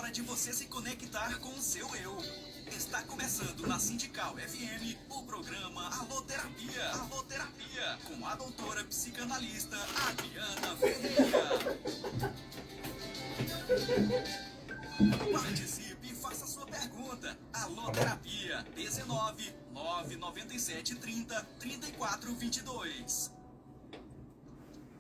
hora de você se conectar com o seu eu. Está começando na Sindical FM o programa Alô Terapia. Alô Terapia, com a doutora psicanalista Adriana Ferreira. Participe e faça sua pergunta. Alô Terapia, 19 997 30 34 22.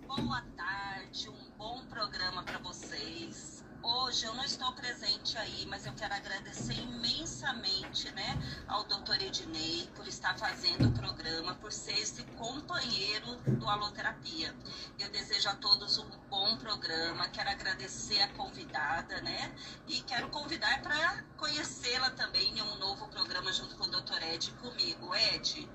Boa tarde, um bom programa para vocês. Hoje eu não estou presente aí, mas eu quero agradecer imensamente, ao Dr. Ednei por estar fazendo o programa, por ser esse companheiro do Aloterapia. Eu desejo a todos um bom programa, quero agradecer a convidada, e quero convidar para conhecê-la também em um novo programa junto com o Dr. Ed e comigo. Ed,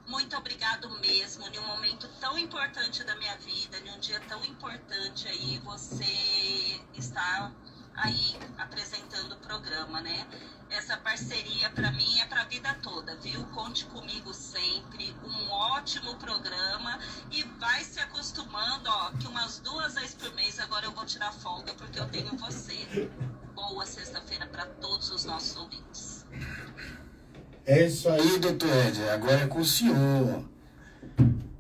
muito obrigado mesmo, em um momento tão importante da minha vida, em um dia tão importante aí, você está aí apresentando o programa, Essa parceria para mim é para a vida toda, viu? Conte comigo sempre, um ótimo programa e vai se acostumando, que umas 2 vezes por mês agora eu vou tirar folga porque eu tenho você. Boa sexta-feira para todos os nossos ouvintes. É isso aí, doutor Ed. Agora é com o senhor.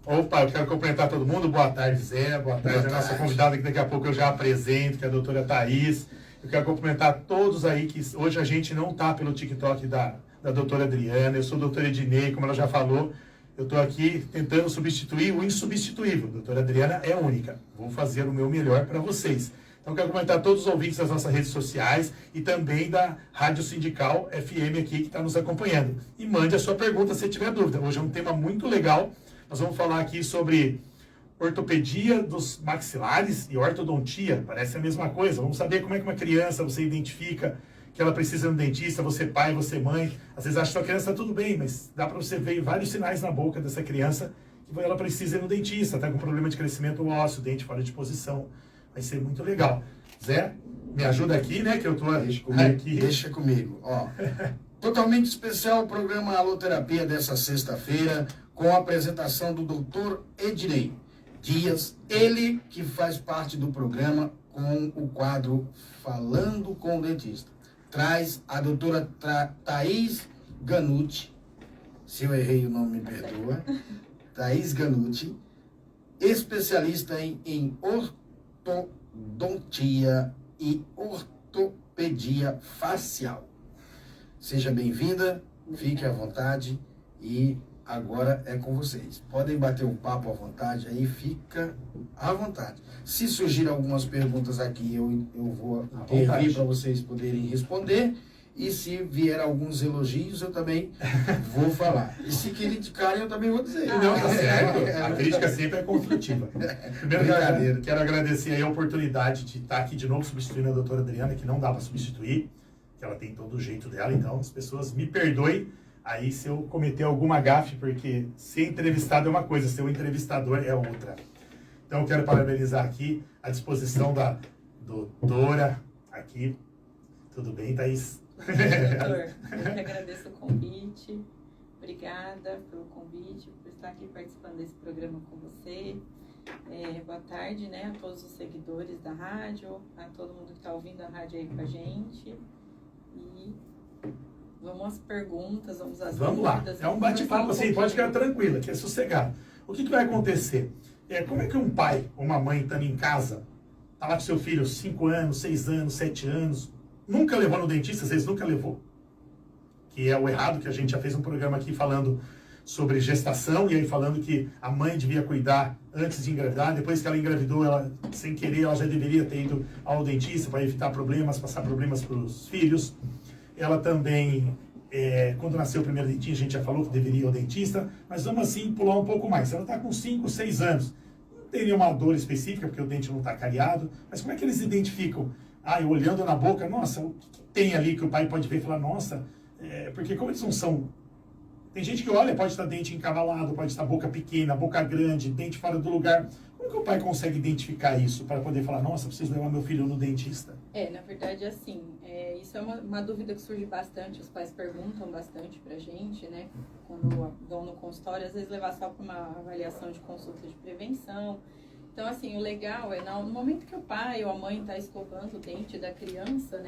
Opa, eu quero cumprimentar todo mundo. Boa tarde, Zé. Boa tarde. A nossa convidada que daqui a pouco eu já apresento, que é a doutora Thaís. Eu quero cumprimentar todos aí, que hoje a gente não está pelo TikTok da doutora Adriana. Eu sou o doutor Ednei, como ela já falou. Eu estou aqui tentando substituir o insubstituível. A doutora Adriana é única. Vou fazer o meu melhor para vocês. Então, quero comentar todos os ouvintes das nossas redes sociais e também da Rádio Sindical FM aqui que está nos acompanhando. E mande a sua pergunta se tiver dúvida. Hoje é um tema muito legal. Nós vamos falar aqui sobre ortopedia dos maxilares e ortodontia. Parece a mesma coisa. Vamos saber como é que uma criança você identifica que ela precisa de um dentista, você pai, você mãe. Às vezes acha que a criança está tudo bem, mas dá para você ver vários sinais na boca dessa criança que ela precisa ir no dentista, está com problema de crescimento ósseo, dente fora de posição. Vai ser muito legal. Zé, me ajuda aqui, que eu estou aqui. Deixa comigo. Totalmente especial o programa Aloterapia dessa sexta-feira, com a apresentação do Dr. Ednei Dias, ele que faz parte do programa com o quadro Falando com o Dentista. Traz a doutora Thaís Ganutti, se eu errei o nome, me perdoa, Thaís Ganutti, especialista em ortodontia e ortopedia facial. Seja bem-vinda, fique à vontade e agora é com vocês. Podem bater um papo à vontade aí, fica à vontade. Se surgir algumas perguntas aqui, eu vou intervir para vocês poderem responder. E se vier alguns elogios, eu também vou falar. E se criticarem, eu também vou dizer. Não, tá certo. A crítica sempre é construtiva. Primeiro, quero agradecer aí a oportunidade de estar aqui de novo substituindo a doutora Adriana, que não dá para substituir, que ela tem todo o jeito dela. Então, as pessoas me perdoem aí se eu cometer alguma gafe, porque ser entrevistado é uma coisa, ser o entrevistador é outra. Então, eu quero parabenizar aqui a disposição da doutora aqui. Tudo bem, Thaís? Doutor, eu que agradeço o convite, obrigada pelo convite, por estar aqui participando desse programa com você. Boa tarde, a todos os seguidores da rádio, a todo mundo que está ouvindo a rádio aí com a gente. E vamos às perguntas, vamos às dúvidas. Vamos lá, é um bate-papo assim, pode ficar tranquila, que é sossegado. O que vai acontecer? Como é que um pai ou uma mãe estando em casa, está lá com seu filho 5 anos, 6 anos, 7 anos, nunca levou no dentista, às vezes nunca levou. Que é o errado, que a gente já fez um programa aqui falando sobre gestação, e aí falando que a mãe devia cuidar antes de engravidar, depois que ela engravidou, ela, sem querer, ela já deveria ter ido ao dentista para evitar problemas, passar problemas para os filhos. Ela também, quando nasceu o primeiro dentinho, a gente já falou que deveria ir ao dentista, mas vamos assim pular um pouco mais. Ela está com 5, 6 anos, não tem nenhuma dor específica, porque o dente não está cariado, mas como é que eles identificam? Eu olhando na boca, nossa, o que tem ali que o pai pode ver e falar, nossa, porque como eles não são... Tem gente que olha, pode estar dente encavalado, pode estar boca pequena, boca grande, dente fora do lugar. Como que o pai consegue identificar isso para poder falar, nossa, preciso levar meu filho no dentista? Na verdade, assim, isso é uma dúvida que surge bastante, os pais perguntam bastante pra gente, quando vão no consultório, às vezes levar só para uma avaliação de consulta de prevenção. Então, assim, o legal é, no momento que o pai ou a mãe está escovando o dente da criança,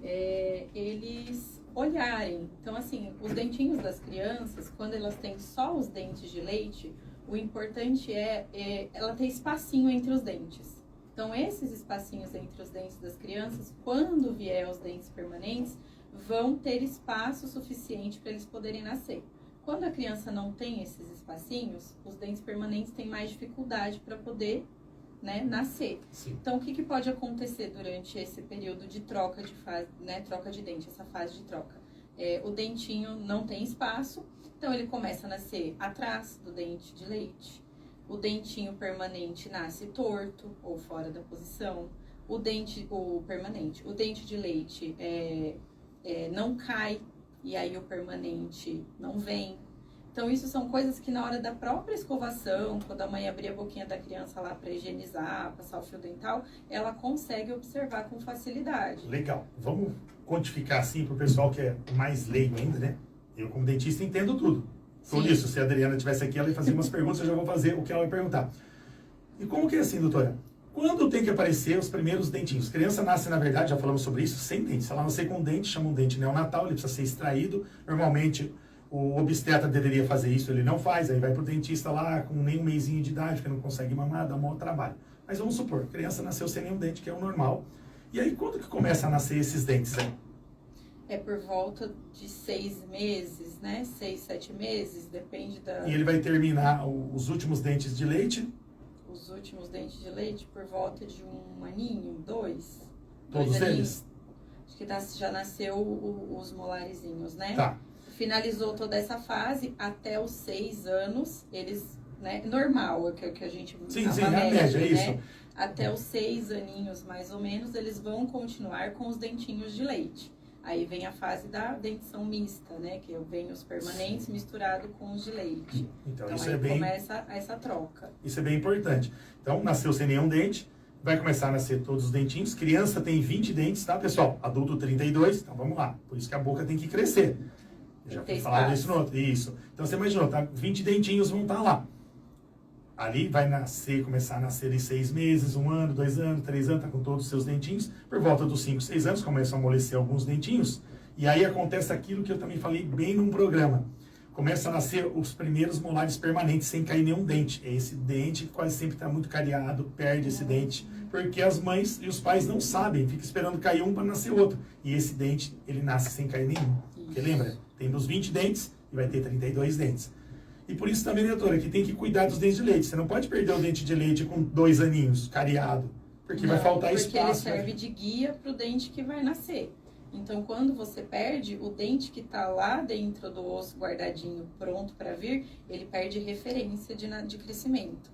eles olharem. Então, assim, os dentinhos das crianças, quando elas têm só os dentes de leite, o importante é ela ter espacinho entre os dentes. Então, esses espacinhos entre os dentes das crianças, quando vier os dentes permanentes, vão ter espaço suficiente para eles poderem nascer. Quando a criança não tem esses espacinhos, os dentes permanentes têm mais dificuldade para poder, né, nascer. Sim. Então, o que pode acontecer durante esse período de troca de fase, né, troca de dente, essa fase de troca? O dentinho não tem espaço, então ele começa a nascer atrás do dente de leite. O dentinho permanente nasce torto ou fora da posição. O dente de leite não cai, e aí o permanente não vem. Então, isso são coisas que na hora da própria escovação, quando a mãe abrir a boquinha da criança lá para higienizar, passar o fio dental, ela consegue observar com facilidade. Legal. Vamos quantificar assim para o pessoal que é mais leigo ainda, né? Eu, como dentista, entendo tudo. Por isso, se a Adriana estivesse aqui, ela ia fazer umas perguntas, eu já vou fazer o que ela vai perguntar. E como que é assim, doutora? Quando tem que aparecer os primeiros dentinhos? A criança nasce, na verdade, já falamos sobre isso, sem dente. Se ela nascer com dente, chama um dente neonatal, ele precisa ser extraído. Normalmente, o obstetra deveria fazer isso, ele não faz, aí vai pro dentista lá com nem um mesinho de idade, que não consegue mamar, dá um maior trabalho. Mas vamos supor, a criança nasceu sem nenhum dente, que é o normal. E aí, quando que começa a nascer esses dentes aí? É por volta de 6 meses, né? 6, 7 meses, depende da... E ele vai terminar os últimos dentes de leite? Os últimos dentes de leite por volta de 1 aninho, 2. Todos eles? Acho que já nasceu os molarizinhos, né? Tá. Finalizou toda essa fase, até os 6 anos, eles, né? Normal, é o que a gente... Sim, a média, é isso. Né? Até os 6 aninhos, mais ou menos, eles vão continuar com os dentinhos de leite. Aí vem a fase da dentição mista, né? Que vem os permanentes misturados com os de leite. Então Então isso aí é bem... começa essa troca. Isso é bem importante. Então, nasceu sem nenhum dente, vai começar a nascer todos os dentinhos. Criança tem 20 dentes, tá, pessoal? Adulto 32, então vamos lá. Por isso que a boca tem que crescer. Eu já fui falar disso no outro. Isso. Então você imaginou, tá? 20 dentinhos vão estar lá. Ali vai começar a nascer em 6 meses, 1 ano, 2 anos, 3 anos, tá com todos os seus dentinhos. Por volta dos 5, 6 anos, começam a amolecer alguns dentinhos. E aí acontece aquilo que eu também falei bem num programa. Começa a nascer os primeiros molares permanentes, sem cair nenhum dente. É esse dente que quase sempre está muito cariado, perde esse dente. Porque as mães e os pais não sabem, fica esperando cair um para nascer outro. E esse dente, ele nasce sem cair nenhum. Porque lembra, tem dos 20 dentes e vai ter 32 dentes. E por isso também, doutora, que tem que cuidar dos dentes de leite. Você não pode perder o dente de leite com 2 aninhos, cariado. Porque vai faltar espaço. Porque ele serve de guia para o dente que vai nascer. Então, quando você perde, o dente que está lá dentro do osso guardadinho, pronto para vir, ele perde referência de crescimento.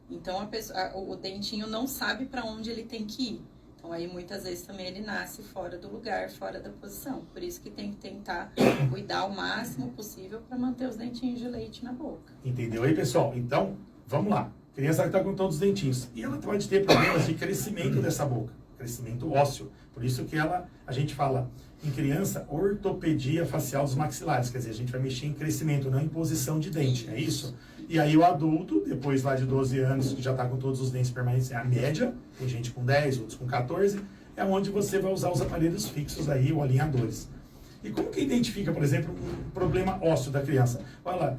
Então, o dentinho não sabe para onde ele tem que ir. Então, aí, muitas vezes, também ele nasce fora do lugar, fora da posição. Por isso que tem que tentar cuidar o máximo possível para manter os dentinhos de leite na boca. Entendeu aí, pessoal? Então, vamos lá. A criança está com todos os dentinhos. E ela pode ter problemas de crescimento dessa boca. Crescimento ósseo. Por isso que a gente fala em criança ortopedia facial dos maxilares. Quer dizer, a gente vai mexer em crescimento, não em posição de dente. É isso? E aí o adulto, depois lá de 12 anos, que já está com todos os dentes permanentes, é a média, tem gente com 10, outros com 14, é onde você vai usar os aparelhos fixos aí, ou alinhadores. E como que identifica, por exemplo, um problema ósseo da criança? Olha lá,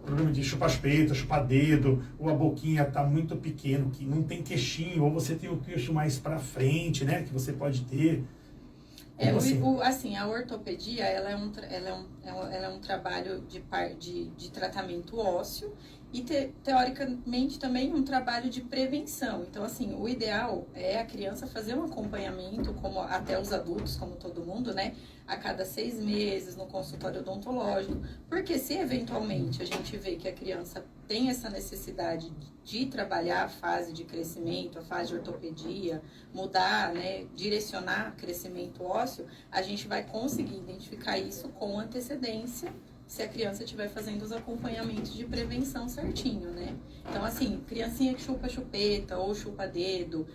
problema de chupar-peito, chupar-dedo, ou a boquinha está muito pequeno, que não tem queixinho, ou você tem o queixo mais para frente, né, que você pode ter. Assim, a ortopedia, ela é um trabalho de tratamento ósseo e, teoricamente, também um trabalho de prevenção. Então, assim, o ideal é a criança fazer um acompanhamento, como até os adultos, como todo mundo, né? A cada 6 meses, no consultório odontológico. Porque se, eventualmente, a gente vê que a criança tem essa necessidade de trabalhar a fase de crescimento, a fase de ortopedia, mudar, né, direcionar crescimento ósseo, a gente vai conseguir identificar isso com antecedência, se a criança estiver fazendo os acompanhamentos de prevenção certinho, né? Então, assim, criancinha que chupa chupeta ou chupa dedo,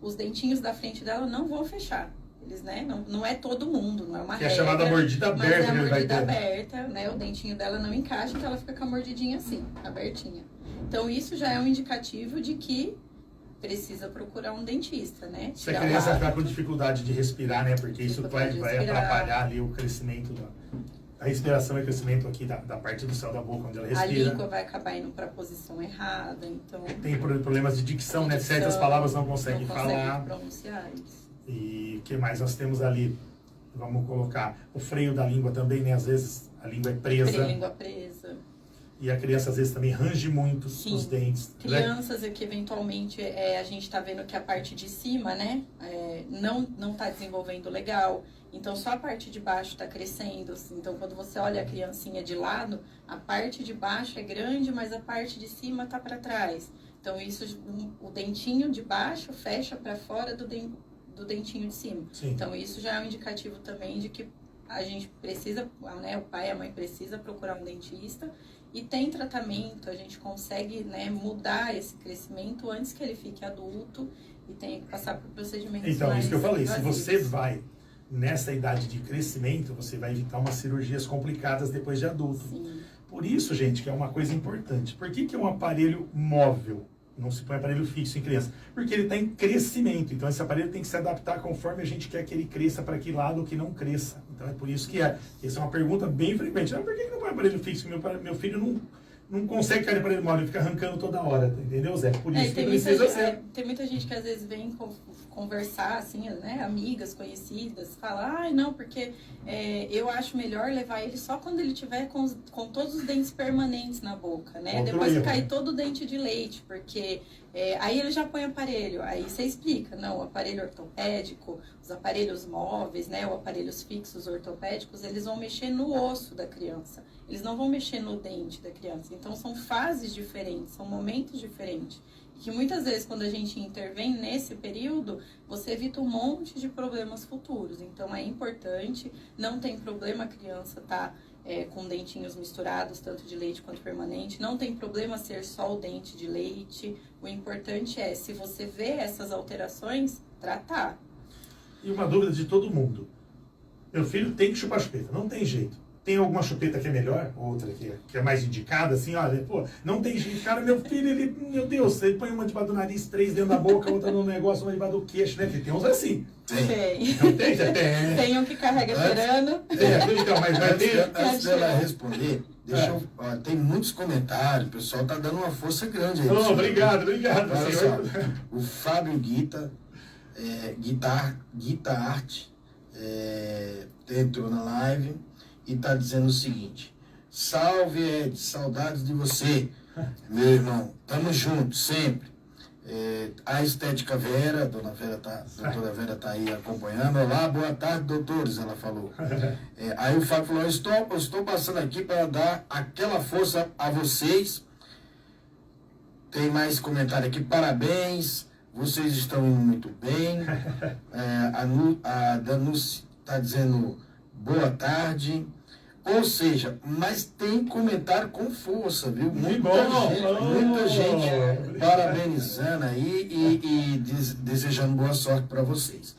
os dentinhos da frente dela não vão fechar. Eles, né, não é todo mundo, não é uma regra. Que é chamada mordida aberta. Mas é a mordida aberta, né? O dentinho dela não encaixa, então ela fica com a mordidinha assim, abertinha. Então, isso já é um indicativo de que precisa procurar um dentista, né? Se a Tirar o criança hábito. ficar com dificuldade de respirar, né? Porque isso vai Dificuldade de respirar. atrapalhar ali o crescimento a respiração e o crescimento aqui da parte do céu da boca, onde ela A respira. língua vai acabar indo para a posição errada, então... Tem problemas de dicção, né? Certas palavras não conseguem falar. Pronunciar isso. E o que mais nós temos ali? Vamos colocar o freio da língua também, né? Às vezes a língua é presa. Língua presa. E a criança às vezes também range muito Sim. os dentes. Crianças que eventualmente a gente está vendo que a parte de cima, né, não está desenvolvendo legal. Então só a parte de baixo está crescendo. Então quando você olha a criancinha de lado, a parte de baixo é grande, mas a parte de cima está para trás. Então isso, o dentinho de baixo fecha para fora do dentinho de cima. Sim. Então isso já é um indicativo também de que a gente precisa, né, o pai e a mãe precisa procurar um dentista. E tem tratamento, a gente consegue, né, mudar esse crescimento antes que ele fique adulto e tenha que passar por procedimentos Então, mais isso que eu falei, se invasivos. você vai nessa idade de crescimento, você vai evitar umas cirurgias complicadas depois de adulto. Sim. Por isso, gente, que é uma coisa importante. Por que é um aparelho móvel? Não se põe aparelho fixo em criança. Porque ele está em crescimento. Então, esse aparelho tem que se adaptar conforme a gente quer que ele cresça para que lado ou que não cresça. Então, é por isso que essa é uma pergunta bem frequente. Por que não põe aparelho fixo? Meu filho não consegue cair no aparelho móvel, ele fica arrancando toda hora. Entendeu, Zé? Por isso que precisa ser. Tem muita gente que às vezes vem conversar, assim, né, amigas, conhecidas, fala, não, porque eu acho melhor levar ele só quando ele tiver com todos os dentes permanentes na boca, né? Outro Depois erro. cair todo o dente de leite, porque aí ele já põe aparelho, aí você explica, não, o aparelho ortopédico, os aparelhos móveis, né, os aparelhos fixos ortopédicos, eles vão mexer no osso da criança, eles não vão mexer no dente da criança, então são fases diferentes, são momentos diferentes. Que muitas vezes, quando a gente intervém nesse período, você evita um monte de problemas futuros. Então, é importante, não tem problema a criança estar com dentinhos misturados, tanto de leite quanto permanente. Não tem problema ser só o dente de leite. O importante é, se você vê essas alterações, tratar. E uma dúvida de todo mundo. Meu filho tem que chupar chupeta, não tem jeito. Tem alguma chupeta que é melhor, outra que é mais indicada, assim, olha, pô, não tem jeito, cara, meu filho, meu Deus, ele põe uma debaixo do nariz, 3 dentro da boca, outra no negócio, uma debaixo do queixo, né? Tem uns assim. Tem. Não tem? Já tem. Tem um que carrega pirano. Então, mas vai ter... Antes dela responder, tem muitos comentários, o pessoal tá dando uma força grande aí. Obrigado, Olha senhor. só, o Fábio Guitar Art, entrou na live e está dizendo o seguinte: salve, Ed, saudades de você, meu irmão, tamo junto, sempre. A Estética Vera, a doutora Vera está aí acompanhando. Olá, boa tarde, doutores, ela falou. Aí o Fábio falou: estou passando aqui para dar aquela força a vocês. Tem mais comentário aqui, parabéns, vocês estão indo muito bem. A Danuce está dizendo boa tarde. Ou seja, mas tem comentário com força, viu? Muita gente parabenizando aí e desejando boa sorte para vocês.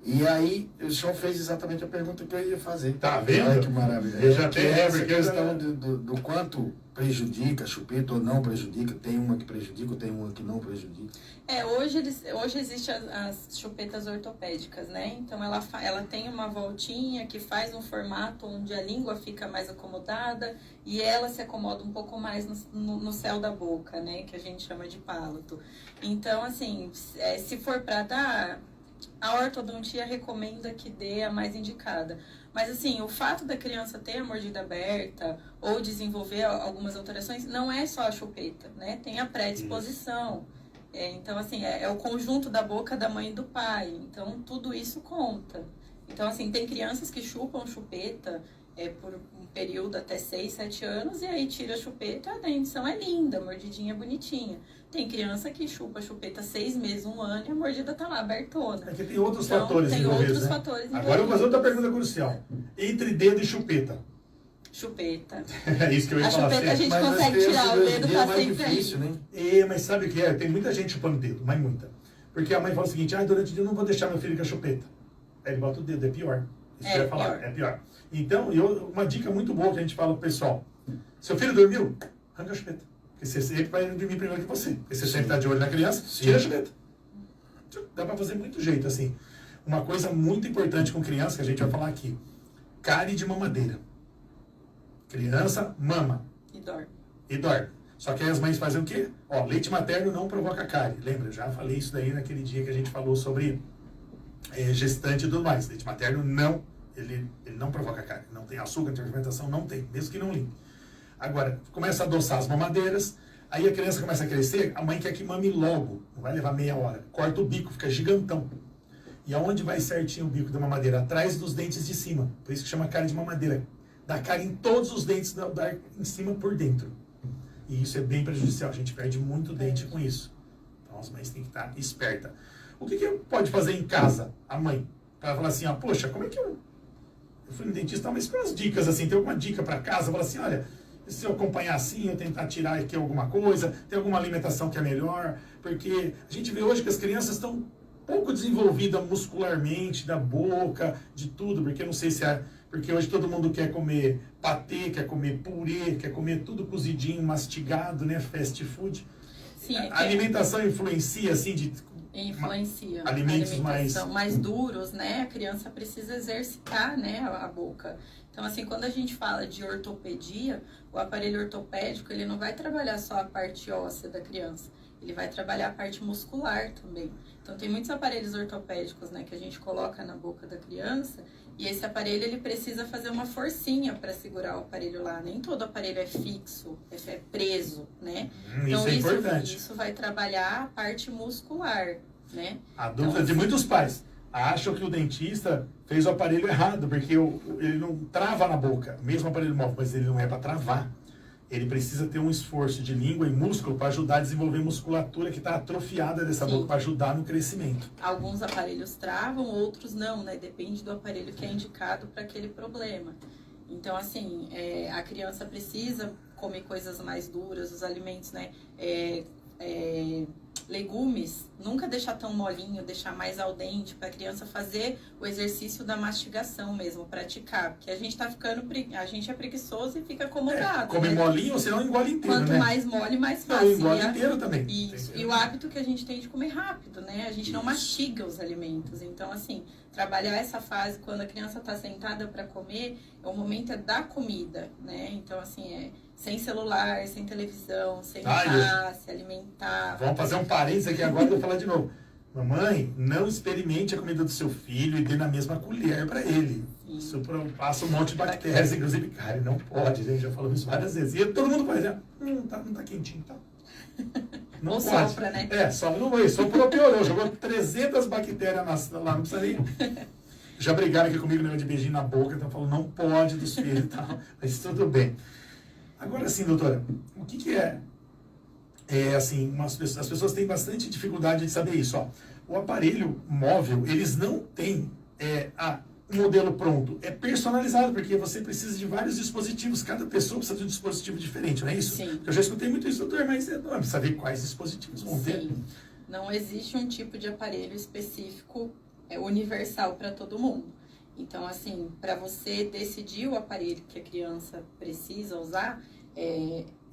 E aí, o senhor fez exatamente a pergunta que eu ia fazer. Tá vendo? Olha que maravilha. Eu já tenho essa questão do quanto prejudica, chupeta ou não prejudica. Tem uma que prejudica, tem uma que não prejudica. Hoje existem as chupetas ortopédicas, né? Então, ela tem uma voltinha que faz um formato onde a língua fica mais acomodada e ela se acomoda um pouco mais no céu da boca, né? Que a gente chama de palato. Então, assim, se for para dar, a ortodontia recomenda que dê a mais indicada. Mas, assim, o fato da criança ter a mordida aberta ou desenvolver algumas alterações, não é só a chupeta, né? Tem a predisposição. Então, assim, é o conjunto da boca da mãe e do pai. Então, tudo isso conta. Então, assim, tem crianças que chupam chupeta por um período até 6, 7 anos e aí tira a chupeta, a dentição é linda, a mordidinha é bonitinha. Tem criança que chupa a chupeta 6 meses, 1 ano e a mordida tá lá, abertona. É que tem outros Então, fatores tem envolvidos, outros né? fatores Agora eu vou fazer outra pergunta crucial. Entre dedo e chupeta. Chupeta. É isso que eu ia A falar. chupeta a gente Mas consegue as tirar, o crianças dedo hoje em dia tá é mais sempre difícil, aí. né? Mas sabe o que é? Tem muita gente chupando dedo, mas muita. Porque a mãe fala o seguinte: durante o dia eu não vou deixar meu filho com a chupeta. Aí ele bota o dedo, é pior. Isso que eu ia falar, é pior. Então, uma dica muito boa que a gente fala pro pessoal: seu filho dormiu? Arranca a chupeta. Porque você sempre vai dormir primeiro que você. Porque você sempre está de olho na criança, tira a chuleta. Dá para fazer muito jeito, assim. Uma coisa muito importante com criança, que a gente vai falar aqui. Cárie de mamadeira. Criança mama. E dorme. Só que aí as mães fazem o quê? Ó, leite materno não provoca cárie. Lembra? Já falei isso daí naquele dia que a gente falou sobre gestante e tudo mais. Leite materno não, ele não provoca cárie. Não tem açúcar, não tem fermentação, não tem. Mesmo que não limpe. Agora, começa a adoçar as mamadeiras. Aí a criança começa a crescer, a mãe quer que mame logo. Não vai levar meia hora. Corta o bico, fica gigantão. E aonde vai certinho o bico da mamadeira? Atrás dos dentes de cima. Por isso que chama cárie de mamadeira. Dá cárie em todos os dentes, dá em cima por dentro. E isso é bem prejudicial. A gente perde muito dente com isso. Então as mães têm que estar espertas. O que pode fazer em casa, a mãe? Para falar assim, poxa, como é que eu fui no dentista, mas com as dicas assim, tem alguma dica para casa? Fala assim, olha, se eu acompanhar assim, eu tentar tirar aqui alguma coisa, tem alguma alimentação que é melhor? Porque a gente vê hoje que as crianças estão pouco desenvolvidas muscularmente, da boca, de tudo, porque eu não sei se porque hoje todo mundo quer comer patê, quer comer purê, quer comer tudo cozidinho, mastigado, né? Fast food. Sim, a alimentação influencia, assim, influencia. Alimentos mais duros, né? A criança precisa exercitar, né, a boca. Então, assim, quando a gente fala de ortopedia, o aparelho ortopédico, ele não vai trabalhar só a parte óssea da criança. Ele vai trabalhar a parte muscular também. Então, tem muitos aparelhos ortopédicos, né, que a gente coloca na boca da criança, e esse aparelho, ele precisa fazer uma forcinha para segurar o aparelho lá. Nem todo aparelho é fixo, é preso, né? Então, isso é importante. Isso vai trabalhar a parte muscular, né? A dúvida de muitos pais. Acham que o dentista fez o aparelho errado, porque ele não trava na boca. Mesmo o aparelho móvel, mas ele não é para travar. Ele precisa ter um esforço de língua e músculo para ajudar a desenvolver musculatura que está atrofiada dessa boca, para ajudar no crescimento. Alguns aparelhos travam, outros não, né? Depende do aparelho que é indicado para aquele problema. Então, assim, a criança precisa comer coisas mais duras, os alimentos, né? Legumes, nunca deixar tão molinho, deixar mais al dente, para a criança fazer o exercício da mastigação mesmo, praticar, porque a gente tá ficando, a gente é preguiçoso e fica acomodado. Come molinho, ou senão engole inteiro, Quanto né? mais mole, mais fácil. Não, engole inteiro também. Isso. E o hábito que a gente tem de comer rápido, né? A gente não mastiga os alimentos. Então, assim, trabalhar essa fase quando a criança tá sentada para comer, o momento da comida, né? Então, assim, sem celular, sem televisão, sem se alimentar. Vamos fazer um parênteses aqui agora e vou falar de novo. Mamãe, não experimente a comida do seu filho e dê na mesma colher para ele. Sim. Isso passa um monte de bactérias, inclusive cárie. Não pode, a gente já falou isso várias vezes. E todo mundo faz, né? Não tá quentinho, tá? Não ou pode. Sopra, né? Sopra, não foi. Soprou, piorou. Jogou 300 bactérias lá, não precisa nem... Já brigaram aqui comigo, negócio de beijinho na boca, então falou, não pode dos filhos e tal. Mas tudo bem. Agora sim, doutora, o que é? Assim, as pessoas têm bastante dificuldade de saber isso. Ó. O aparelho móvel, eles não têm um modelo pronto. É personalizado, porque você precisa de vários dispositivos. Cada pessoa precisa de um dispositivo diferente, não é isso? Sim. Eu já escutei muito isso, doutor, mas não precisa saber quais dispositivos vão ter. Sim. Não existe um tipo de aparelho específico, universal para todo mundo. Então, assim, para você decidir o aparelho que a criança precisa usar,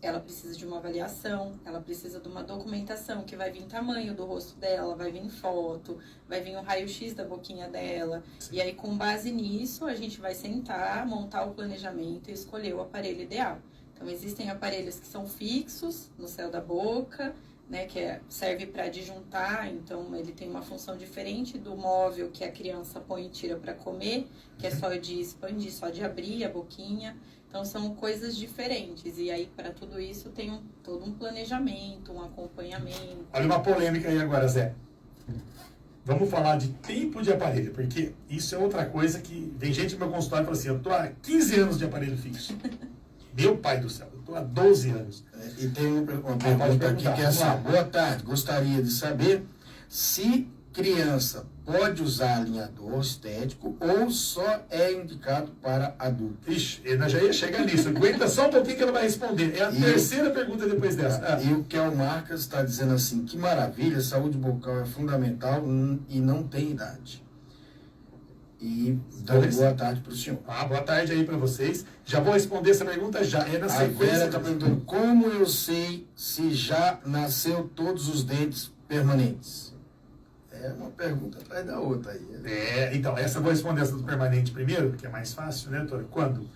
ela precisa de uma avaliação, ela precisa de uma documentação, que vai vir tamanho do rosto dela, vai vir foto, vai vir o raio-x da boquinha dela. Sim. E aí, com base nisso, a gente vai sentar, montar o planejamento e escolher o aparelho ideal. Então, existem aparelhos que são fixos no céu da boca, né, que serve para adjuntar, então ele tem uma função diferente do móvel que a criança põe e tira para comer, que é só de expandir, só de abrir a boquinha. Então são coisas diferentes, e aí para tudo isso tem todo um planejamento, um acompanhamento. Olha uma polêmica aí agora, Zé. Vamos falar de tempo de aparelho, porque isso é outra coisa que vem gente no meu consultório e fala assim, eu tô há 15 anos de aparelho fixo. Meu pai do céu, eu estou há 12 anos. E tem uma pergunta aqui que é essa. Boa tarde, gostaria de saber se criança pode usar alinhador estético ou só é indicado para adulto. Ixi, eu já ia chegar nisso. Aguenta só um pouquinho que ela vai responder. É a terceira pergunta depois dessa. E o Kel Marcas está dizendo assim, que maravilha, saúde bucal é fundamental e não tem idade. E dando boa tarde para o senhor. Boa tarde aí para vocês. Já vou responder essa pergunta já. É na A sequência. Vera está perguntando, como eu sei se já nasceu todos os dentes permanentes? É uma pergunta atrás da outra aí. Então, essa eu vou responder essa do permanente primeiro, que é mais fácil, né, doutora? Quando?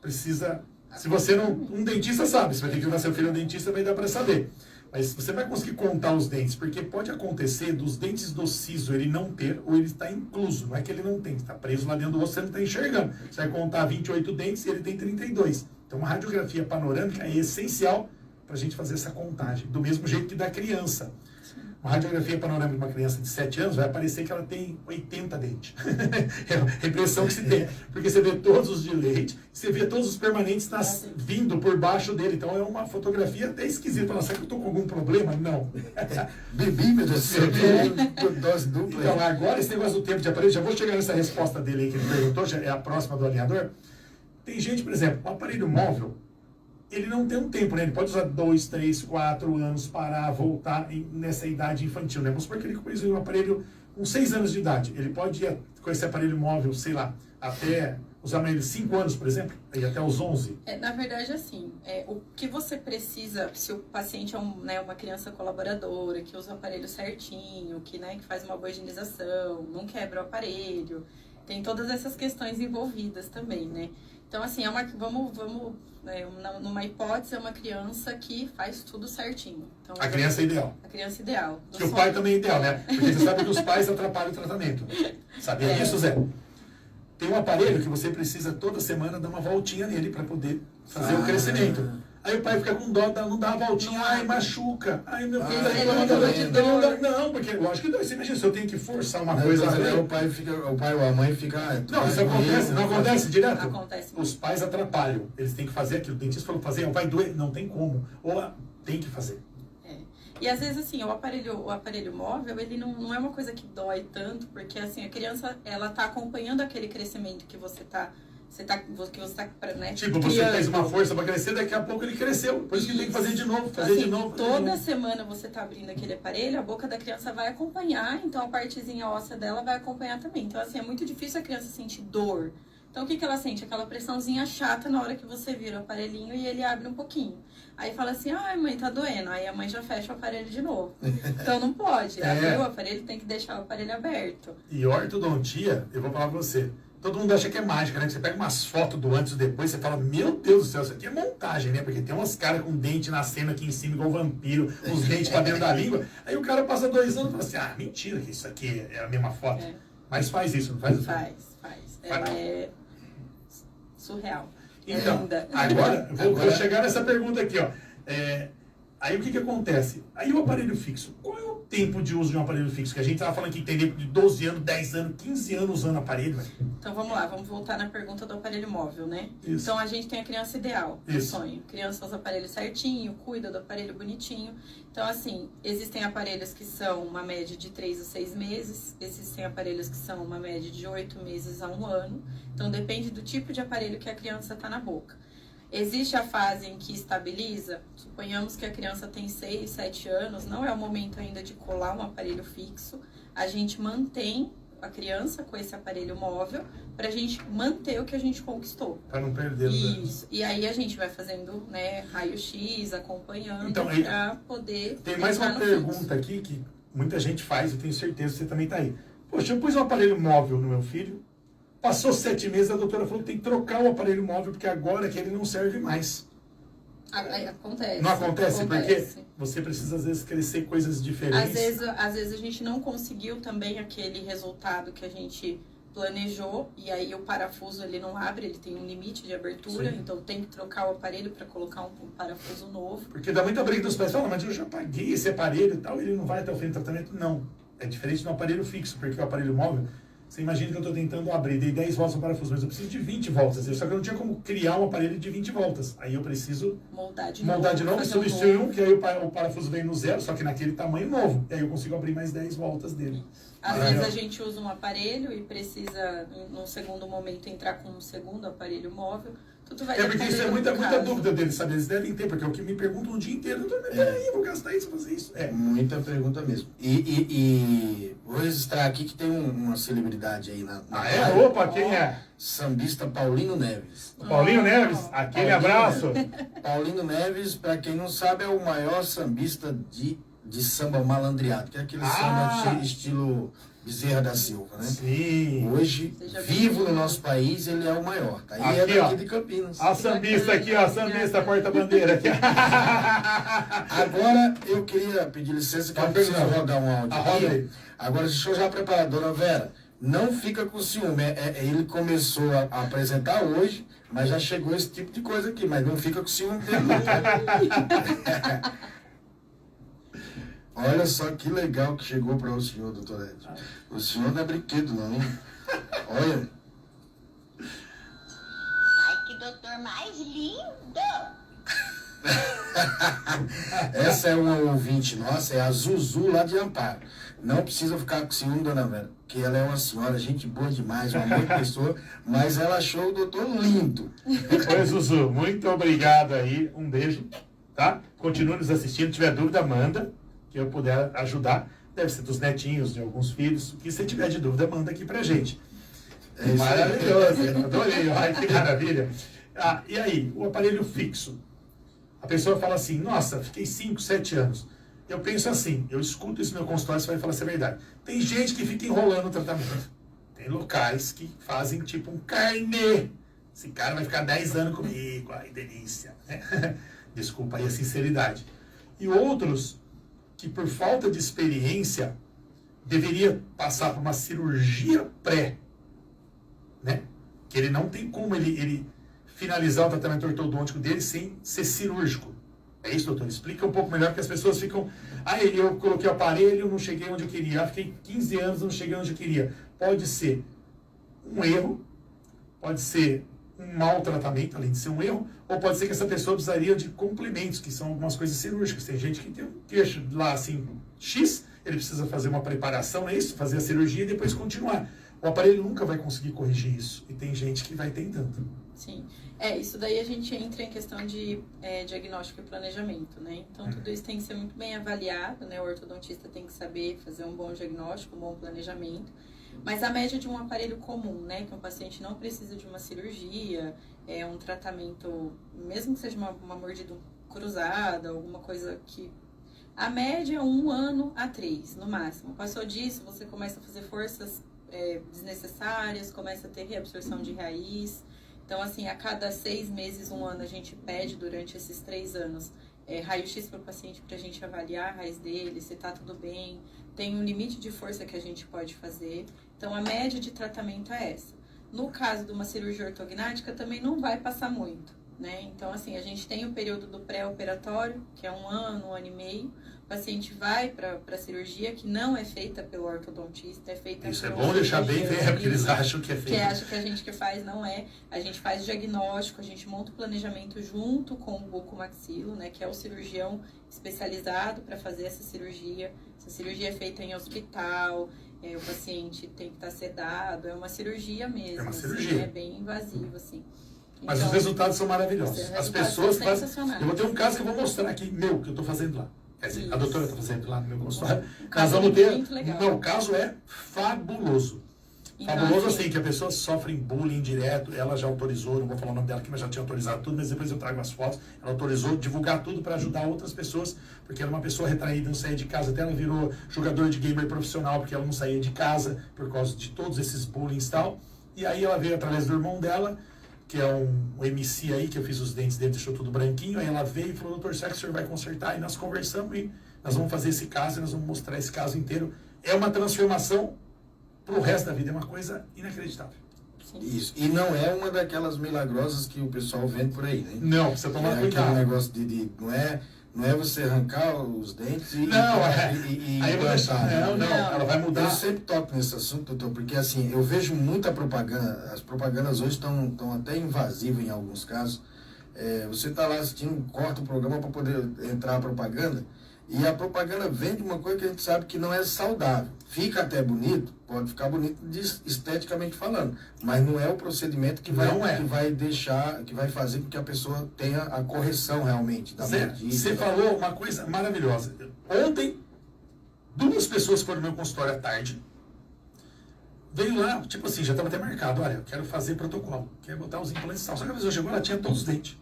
Precisa... Se você não... Um dentista sabe, se vai ter que levar seu filho ao dentista, vai dar para saber. Mas você vai conseguir contar os dentes, porque pode acontecer dos dentes do siso ele não ter, ou ele está incluso. Não é que ele não tem, está preso lá dentro do osso, você não está enxergando. Você vai contar 28 dentes e ele tem 32. Então, uma radiografia panorâmica é essencial para a gente fazer essa contagem. Do mesmo jeito que da criança. Uma radiografia panorâmica de uma criança de 7 anos vai parecer que ela tem 80 dentes. É a impressão que se tem. Porque você vê todos os de leite, você vê todos os permanentes vindo por baixo dele. Então é uma fotografia até esquisita. Fala, será que eu estou com algum problema? Não. Bebi, meu Deus do céu. Dose dupla. Então agora esse negócio do tempo de aparelho, já vou chegar nessa resposta dele aí que ele perguntou, já é a próxima do alinhador. Tem gente, por exemplo, o aparelho móvel, ele não tem um tempo, né? Ele pode usar 2, 3, 4 anos, parar, voltar nessa idade infantil, né? Vamos supor que ele começou um aparelho com 6 anos de idade. Ele pode ir com esse aparelho móvel, sei lá, até usar ele 5 anos, por exemplo, e até os 11. Na verdade, assim, o que você precisa, se o paciente é uma criança colaboradora, que usa o aparelho certinho, que faz uma boa higienização, não quebra o aparelho, tem todas essas questões envolvidas também, né? Então, assim, numa hipótese, é uma criança que faz tudo certinho. Então, a criança é ideal. A criança ideal. Que o pai também é ideal, né? Porque você sabe que os pais atrapalham o tratamento. Sabia disso, Zé? Tem um aparelho que você precisa toda semana dar uma voltinha nele para poder fazer o crescimento. Aí o pai fica com dó, não dá a voltinha, ai, machuca. Ai, meu filho, não, porque lógico que dói. Você imagina, se eu tenho que forçar uma coisa... O pai ou a mãe fica... Não, isso acontece, não acontece direto? Acontece. Os pais atrapalham, eles têm que fazer aquilo. O dentista falou fazer, vai doer, não tem como. Ou tem que fazer. E às vezes, assim, o aparelho móvel, ele não é uma coisa que dói tanto, porque, assim, a criança, ela tá acompanhando aquele crescimento que você tá né, tipo, você criando. fez uma força para crescer, daqui a pouco ele cresceu. Por isso que tem que fazer de novo, fazer de novo. Toda semana você tá abrindo aquele aparelho, a boca da criança vai acompanhar, então a partezinha óssea dela vai acompanhar também. Então, assim, é muito difícil a criança sentir dor. Então, o que ela sente? Aquela pressãozinha chata na hora que você vira o aparelhinho e ele abre um pouquinho. Aí fala assim, ai, mãe, tá doendo. Aí a mãe já fecha o aparelho de novo. Então, não pode. Abriu o aparelho, tem que deixar o aparelho aberto. E ortodontia, eu vou falar pra você, todo mundo acha que é mágica, né? Você pega umas fotos do antes e depois, você fala, meu Deus do céu, isso aqui é montagem, né? Porque tem umas caras com dente nascendo aqui em cima, igual vampiro, os dentes pra dentro da língua. Aí o cara passa 2 anos e fala assim, mentira que isso aqui é a mesma foto. Mas faz isso, não faz? Faz. Ela é surreal. Então, agora vou chegar nessa pergunta aqui, ó. Aí o que acontece? Aí o aparelho fixo, qual é o tempo de uso de um aparelho fixo? Que a gente estava falando que tem de 12 anos, 10 anos, 15 anos usando aparelho. Então vamos lá, vamos voltar na pergunta do aparelho móvel, né? Isso. Então a gente tem a criança ideal, o sonho. A criança usa o aparelho certinho, cuida do aparelho bonitinho. Então, assim, existem aparelhos que são uma média de 3 a 6 meses, existem aparelhos que são uma média de 8 meses a 1 ano. Então depende do tipo de aparelho que a criança está na boca. Existe a fase em que estabiliza, suponhamos que a criança tem 6, 7 anos, não é o momento ainda de colar um aparelho fixo, a gente mantém a criança com esse aparelho móvel para a gente manter o que a gente conquistou. Para não perder. Isso, e aí a gente vai fazendo, né, raio-x, acompanhando, então, para poder... Tem mais uma pergunta aqui que muita gente faz, eu tenho certeza que você também está aí. Poxa, eu pus um aparelho móvel no meu filho, passou 7 meses, a doutora falou que tem que trocar o aparelho móvel, porque agora que ele não serve mais. Acontece. Não acontece? Porque você precisa, às vezes, crescer coisas diferentes. Às vezes a gente não conseguiu também aquele resultado que a gente planejou, e aí o parafuso ele não abre, ele tem um limite de abertura, sim. Então tem que trocar o aparelho para colocar um parafuso novo. Porque dá muita briga dos pais, falam, mas eu já paguei esse aparelho e tal, ele não vai até o fim do tratamento. Não, é diferente do aparelho fixo, porque o aparelho móvel... Você imagina que eu estou tentando abrir, dei 10 voltas no parafuso, mas eu preciso de 20 voltas. Só que eu não tinha como criar um aparelho de 20 voltas. Aí eu preciso moldar de novo, substituir um, que aí o parafuso vem no zero, só que naquele tamanho novo. E aí eu consigo abrir mais 10 voltas dele. Às vezes a gente usa um aparelho e precisa, num segundo momento, entrar com um segundo aparelho móvel. Tudo vai porque isso é muita caso. dúvida deles, sabe? Eles devem ter, porque é o que me perguntam o dia inteiro. Doutor, peraí, vou gastar isso, fazer isso. Muita pergunta mesmo. E vou registrar aqui que tem uma celebridade aí na live. Opa, quem é? Sambista Paulino Neves. Paulinho Neves, aquele abraço. Paulino Neves, para quem não sabe, é o maior sambista de samba malandreado, que é aquele samba estilo Bezerra da Silva, né? Sim. Hoje, vivo no nosso país, ele é o maior. Tá? E aqui, é daqui de Campinas. A sambista aqui, ó, sambista porta-bandeira aqui. Agora, eu queria pedir licença que eu preciso rodar um áudio aqui. Agora, deixa eu já preparar. Dona Vera, não fica com ciúme. Ele começou a apresentar hoje, mas já chegou esse tipo de coisa aqui. Mas não fica com ciúme dele, não. Olha só que legal que chegou para o senhor, doutor Ed. O senhor não é brinquedo, não, hein? Olha. Ai, que doutor mais lindo! Essa é uma ouvinte nossa, é a Zuzu lá de Amparo. Não precisa ficar com ciúme, dona Vera, que ela é uma senhora, gente boa demais, uma boa pessoa, mas ela achou o doutor lindo. Oi, Zuzu, muito obrigado aí, um beijo, tá? Continue nos assistindo, se tiver dúvida, manda, que eu puder ajudar. Deve ser dos netinhos, de alguns filhos, o que se tiver de dúvida, manda aqui pra gente. Maravilhoso, adorei, ai que maravilha. E aí, o aparelho fixo. A pessoa fala assim, nossa, fiquei 5, 7 anos. Eu penso assim, eu escuto isso no meu consultório, você vai falar se é verdade. Tem gente que fica enrolando o tratamento. Tem locais que fazem tipo um carnê. Esse cara vai ficar 10 anos comigo, ai, delícia. Desculpa aí a sinceridade. E outros que por falta de experiência deveria passar por uma cirurgia pré, né? Que ele não tem como ele finalizar o tratamento ortodôntico dele sem ser cirúrgico. É isso, doutor? Explica um pouco melhor, porque as pessoas ficam... eu coloquei o aparelho, não cheguei onde eu queria. Fiquei 15 anos, não cheguei onde eu queria. Pode ser um erro, pode ser um mau tratamento, além de ser um erro, ou pode ser que essa pessoa precisaria de complementos, que são algumas coisas cirúrgicas. Tem gente que tem um queixo lá, assim, X, ele precisa fazer uma preparação, não é isso? Fazer a cirurgia e depois continuar. O aparelho nunca vai conseguir corrigir isso. E tem gente que vai tentando. Sim. Isso daí a gente entra em questão de diagnóstico e planejamento, né? Então, tudo isso tem que ser muito bem avaliado, né? O ortodontista tem que saber fazer um bom diagnóstico, um bom planejamento. Mas a média de um aparelho comum, né? Que um paciente não precisa de uma cirurgia, um tratamento, mesmo que seja uma mordida cruzada, alguma coisa que... A média é 1 ano a 3, no máximo. Passou disso, você começa a fazer forças desnecessárias, começa a ter reabsorção de raiz. Então, assim, a cada 6 meses, 1 ano, a gente pede durante esses 3 anos raio-x para o paciente para a gente avaliar a raiz dele, se está tudo bem. Tem um limite de força que a gente pode fazer. Então, a média de tratamento é essa. No caso de uma cirurgia ortognática, também não vai passar muito, né? Então, assim, a gente tem o período do pré-operatório, que é 1 ano, 1 ano e meio. O paciente vai para a cirurgia, que não é feita pelo ortodontista, é feita... Isso é bom deixar bem velho, porque eles acham que é feito. Que acham que a gente que faz, não é. A gente faz diagnóstico, a gente monta o planejamento junto com o bucomaxilo, né? Que é o cirurgião especializado para fazer essa cirurgia. Essa cirurgia é feita em hospital, o paciente tem que estar sedado, é uma cirurgia mesmo. É uma assim, cirurgia. é bem invasivo, assim. Mas então, os resultados são maravilhosos. As pessoas fazem... Eu vou ter um caso que eu vou mostrar aqui, que eu estou fazendo lá. Quer dizer, a doutora está fazendo lá no meu consultório. Nós vamos ter... Não, o caso é fabuloso. Então, Fabuloso assim, que a pessoa sofre bullying direto, ela já autorizou, não vou falar o nome dela aqui, mas já tinha autorizado tudo, mas depois eu trago as fotos, ela autorizou divulgar tudo para ajudar outras pessoas, porque era uma pessoa retraída, não saía de casa, até ela virou jogador de gamer profissional, porque ela não saía de casa, por causa de todos esses bullying e tal, e aí ela veio através do irmão dela, que é um MC aí, que eu fiz os dentes dele, deixou tudo branquinho, aí ela veio e falou, doutor, será que o senhor vai consertar? E nós conversamos e nós vamos fazer esse caso, e nós vamos mostrar esse caso inteiro. É uma transformação pro resto da vida, é uma coisa inacreditável. Isso, e não é uma daquelas milagrosas que o pessoal vende por aí, né? Não, precisa tomar cuidado. Aquele negócio não é você arrancar os dentes e implantar. Não, ela vai mudar. Eu sempre toco nesse assunto, doutor, porque assim, eu vejo muita propaganda, as propagandas hoje estão até invasivas em alguns casos. Você está lá assistindo, corta o programa para poder entrar a propaganda, E a propaganda vende uma coisa que a gente sabe que não é saudável. Fica até bonito, pode ficar bonito esteticamente falando, mas não é o procedimento que vai deixar, que vai fazer com que a pessoa tenha a correção realmente da medida. Você falou uma coisa maravilhosa. Ontem, 2 pessoas foram no meu consultório à tarde. Veio lá, tipo assim, já estava até marcado, olha, eu quero fazer protocolo, quero botar os implantes e tal. Só que a pessoa chegou, ela tinha todos os dentes.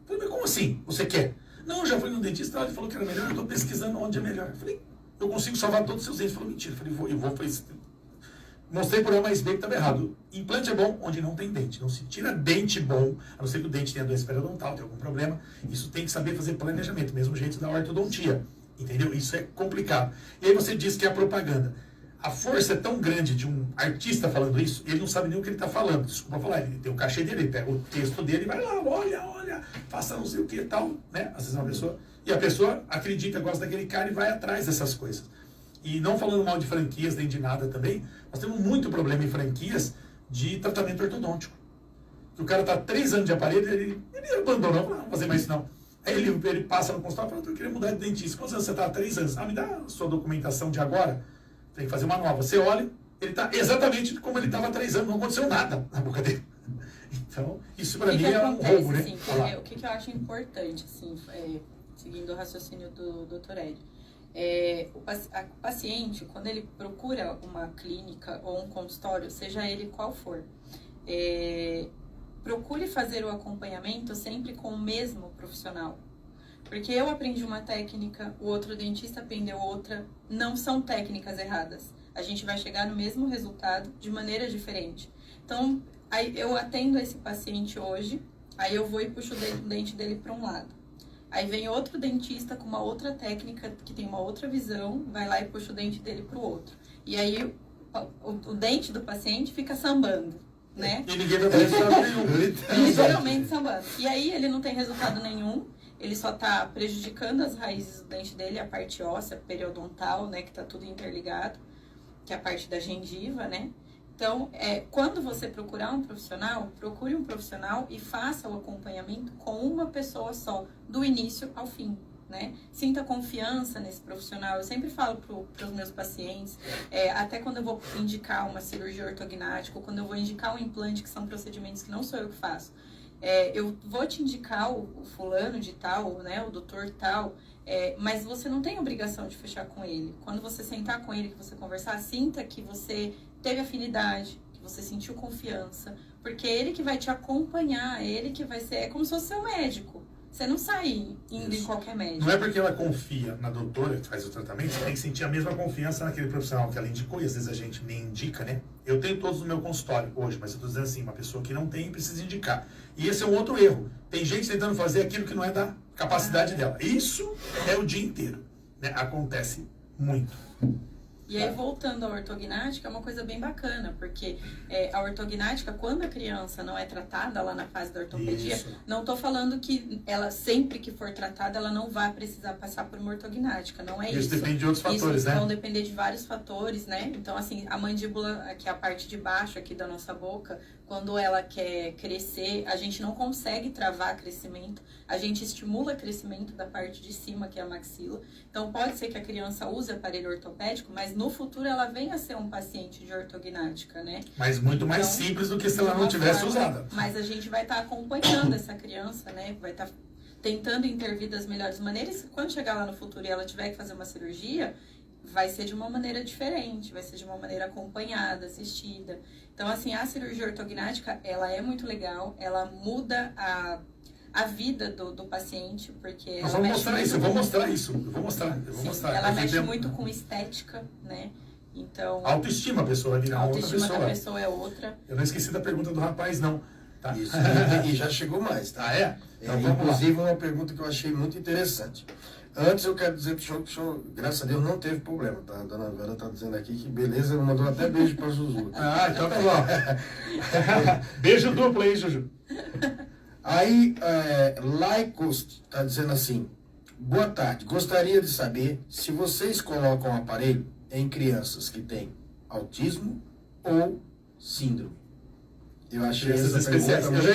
Eu falei, mas como assim? Você quer? Não, já fui no dentista, ele falou que era melhor, eu estou pesquisando onde é melhor. Eu falei, eu consigo salvar todos os seus dentes. Ele falou, mentira. Eu falei, vou. Mostrei por A mais B que estava errado. Implante é bom onde não tem dente. Não se tira dente bom, a não ser que o dente tenha doença periodontal, tem algum problema. Isso tem que saber fazer planejamento, mesmo jeito da ortodontia. Entendeu? Isso é complicado. E aí você diz que é a propaganda. A força é tão grande de um artista falando isso, ele não sabe nem o que ele está falando. Desculpa falar, ele tem o cachê dele, ele pega o texto dele e vai lá, olha, faça não sei o que e tal, né? Às vezes uma pessoa... E a pessoa acredita, gosta daquele cara e vai atrás dessas coisas. E não falando mal de franquias, nem de nada também, nós temos muito problema em franquias de tratamento ortodôntico. O cara está 3 anos de aparelho, ele abandonou, não vou fazer mais isso não. Aí ele passa no consultório e fala, eu queria mudar de dentista. Quantos anos você está? 3 anos. Me dá a sua documentação de agora. Tem que fazer uma nova. Você olha, ele está exatamente como ele estava há 3 anos. Não aconteceu nada na boca dele. Então, isso para mim é um roubo, né? Assim, o que eu acho importante, assim, seguindo o raciocínio do Dr. Ed, o paciente, quando ele procura uma clínica ou um consultório, seja ele qual for, procure fazer o acompanhamento sempre com o mesmo profissional. Porque eu aprendi uma técnica, o outro dentista aprendeu outra, não são técnicas erradas. A gente vai chegar no mesmo resultado de maneira diferente. Então, aí eu atendo esse paciente hoje, aí eu vou e puxo o dente dele para um lado. Aí vem outro dentista com uma outra técnica, que tem uma outra visão, vai lá e puxa o dente dele para o outro. E aí o dente do paciente fica sambando, né? E ninguém vai prestar nenhum. Literalmente sambando. E aí ele não tem resultado nenhum. Ele só está prejudicando as raízes do dente dele, a parte óssea, periodontal, né, que está tudo interligado, que é a parte da gengiva, né? Então, quando você procurar um profissional, procure um profissional e faça o acompanhamento com uma pessoa só, do início ao fim, né? Sinta confiança nesse profissional. Eu sempre falo para os meus pacientes, até quando eu vou indicar uma cirurgia ortognática, ou quando eu vou indicar um implante, que são procedimentos que não sou eu que faço, eu vou te indicar o fulano de tal, né, o doutor tal, mas você não tem obrigação de fechar com ele. Quando você sentar com ele, que você conversar, sinta que você teve afinidade, que você sentiu confiança, porque é ele que vai te acompanhar, é ele que vai ser, como se fosse seu médico. Você não sai indo em qualquer médico. Não é porque ela confia na doutora que faz o tratamento, você tem que sentir a mesma confiança naquele profissional que ela indicou, e às vezes a gente nem indica, né? Eu tenho todos no meu consultório hoje, mas eu estou dizendo assim, uma pessoa que não tem precisa indicar. E esse é um outro erro. Tem gente tentando fazer aquilo que não é da capacidade dela. Isso é o dia inteiro, né? Acontece muito. E aí, voltando à ortognática, é uma coisa bem bacana, porque a ortognática, quando a criança não é tratada lá na fase da ortopedia, não estou falando que ela, sempre que for tratada, ela não vai precisar passar por uma ortognática, não é isso. Isso depende de outros fatores, né? Vão depender de vários fatores, né? Então, assim, a mandíbula, que é a parte de baixo aqui da nossa boca, quando ela quer crescer, a gente não consegue travar crescimento, a gente estimula crescimento da parte de cima, que é a maxila. Então, pode ser que a criança use aparelho ortopédico, mas no futuro ela venha a ser um paciente de ortognática, né? Mas muito mais simples do que se ela não tivesse usada. Mas a gente vai estar acompanhando essa criança, né? Vai estar tentando intervir das melhores maneiras. E quando chegar lá no futuro e ela tiver que fazer uma cirurgia, vai ser de uma maneira diferente, vai ser de uma maneira acompanhada, assistida. Então, assim, a cirurgia ortognática, ela é muito legal, ela muda a vida do paciente, porque nós vamos mostrar isso, eu vou mostrar isso, eu vou mostrar. Ela mexe muito com estética, né? Então... Autoestima, a pessoa vai virar outra pessoa. Autoestima da pessoa é outra. Eu não esqueci da pergunta do rapaz, não. Tá. Isso, e já chegou mais, tá? Ah, é? Então, inclusive, uma pergunta que eu achei muito interessante. Antes eu quero dizer que o senhor, graças a Deus, não teve problema, tá? A dona Vera tá dizendo aqui que beleza, mandou até beijo pra Zuzu. Ah, então tá bom. Beijo duplo aí, Juju. Aí, Laicos tá dizendo assim, boa tarde, gostaria de saber se vocês colocam aparelho em crianças que têm autismo ou síndrome. Eu achei Crianças essa especiais. pergunta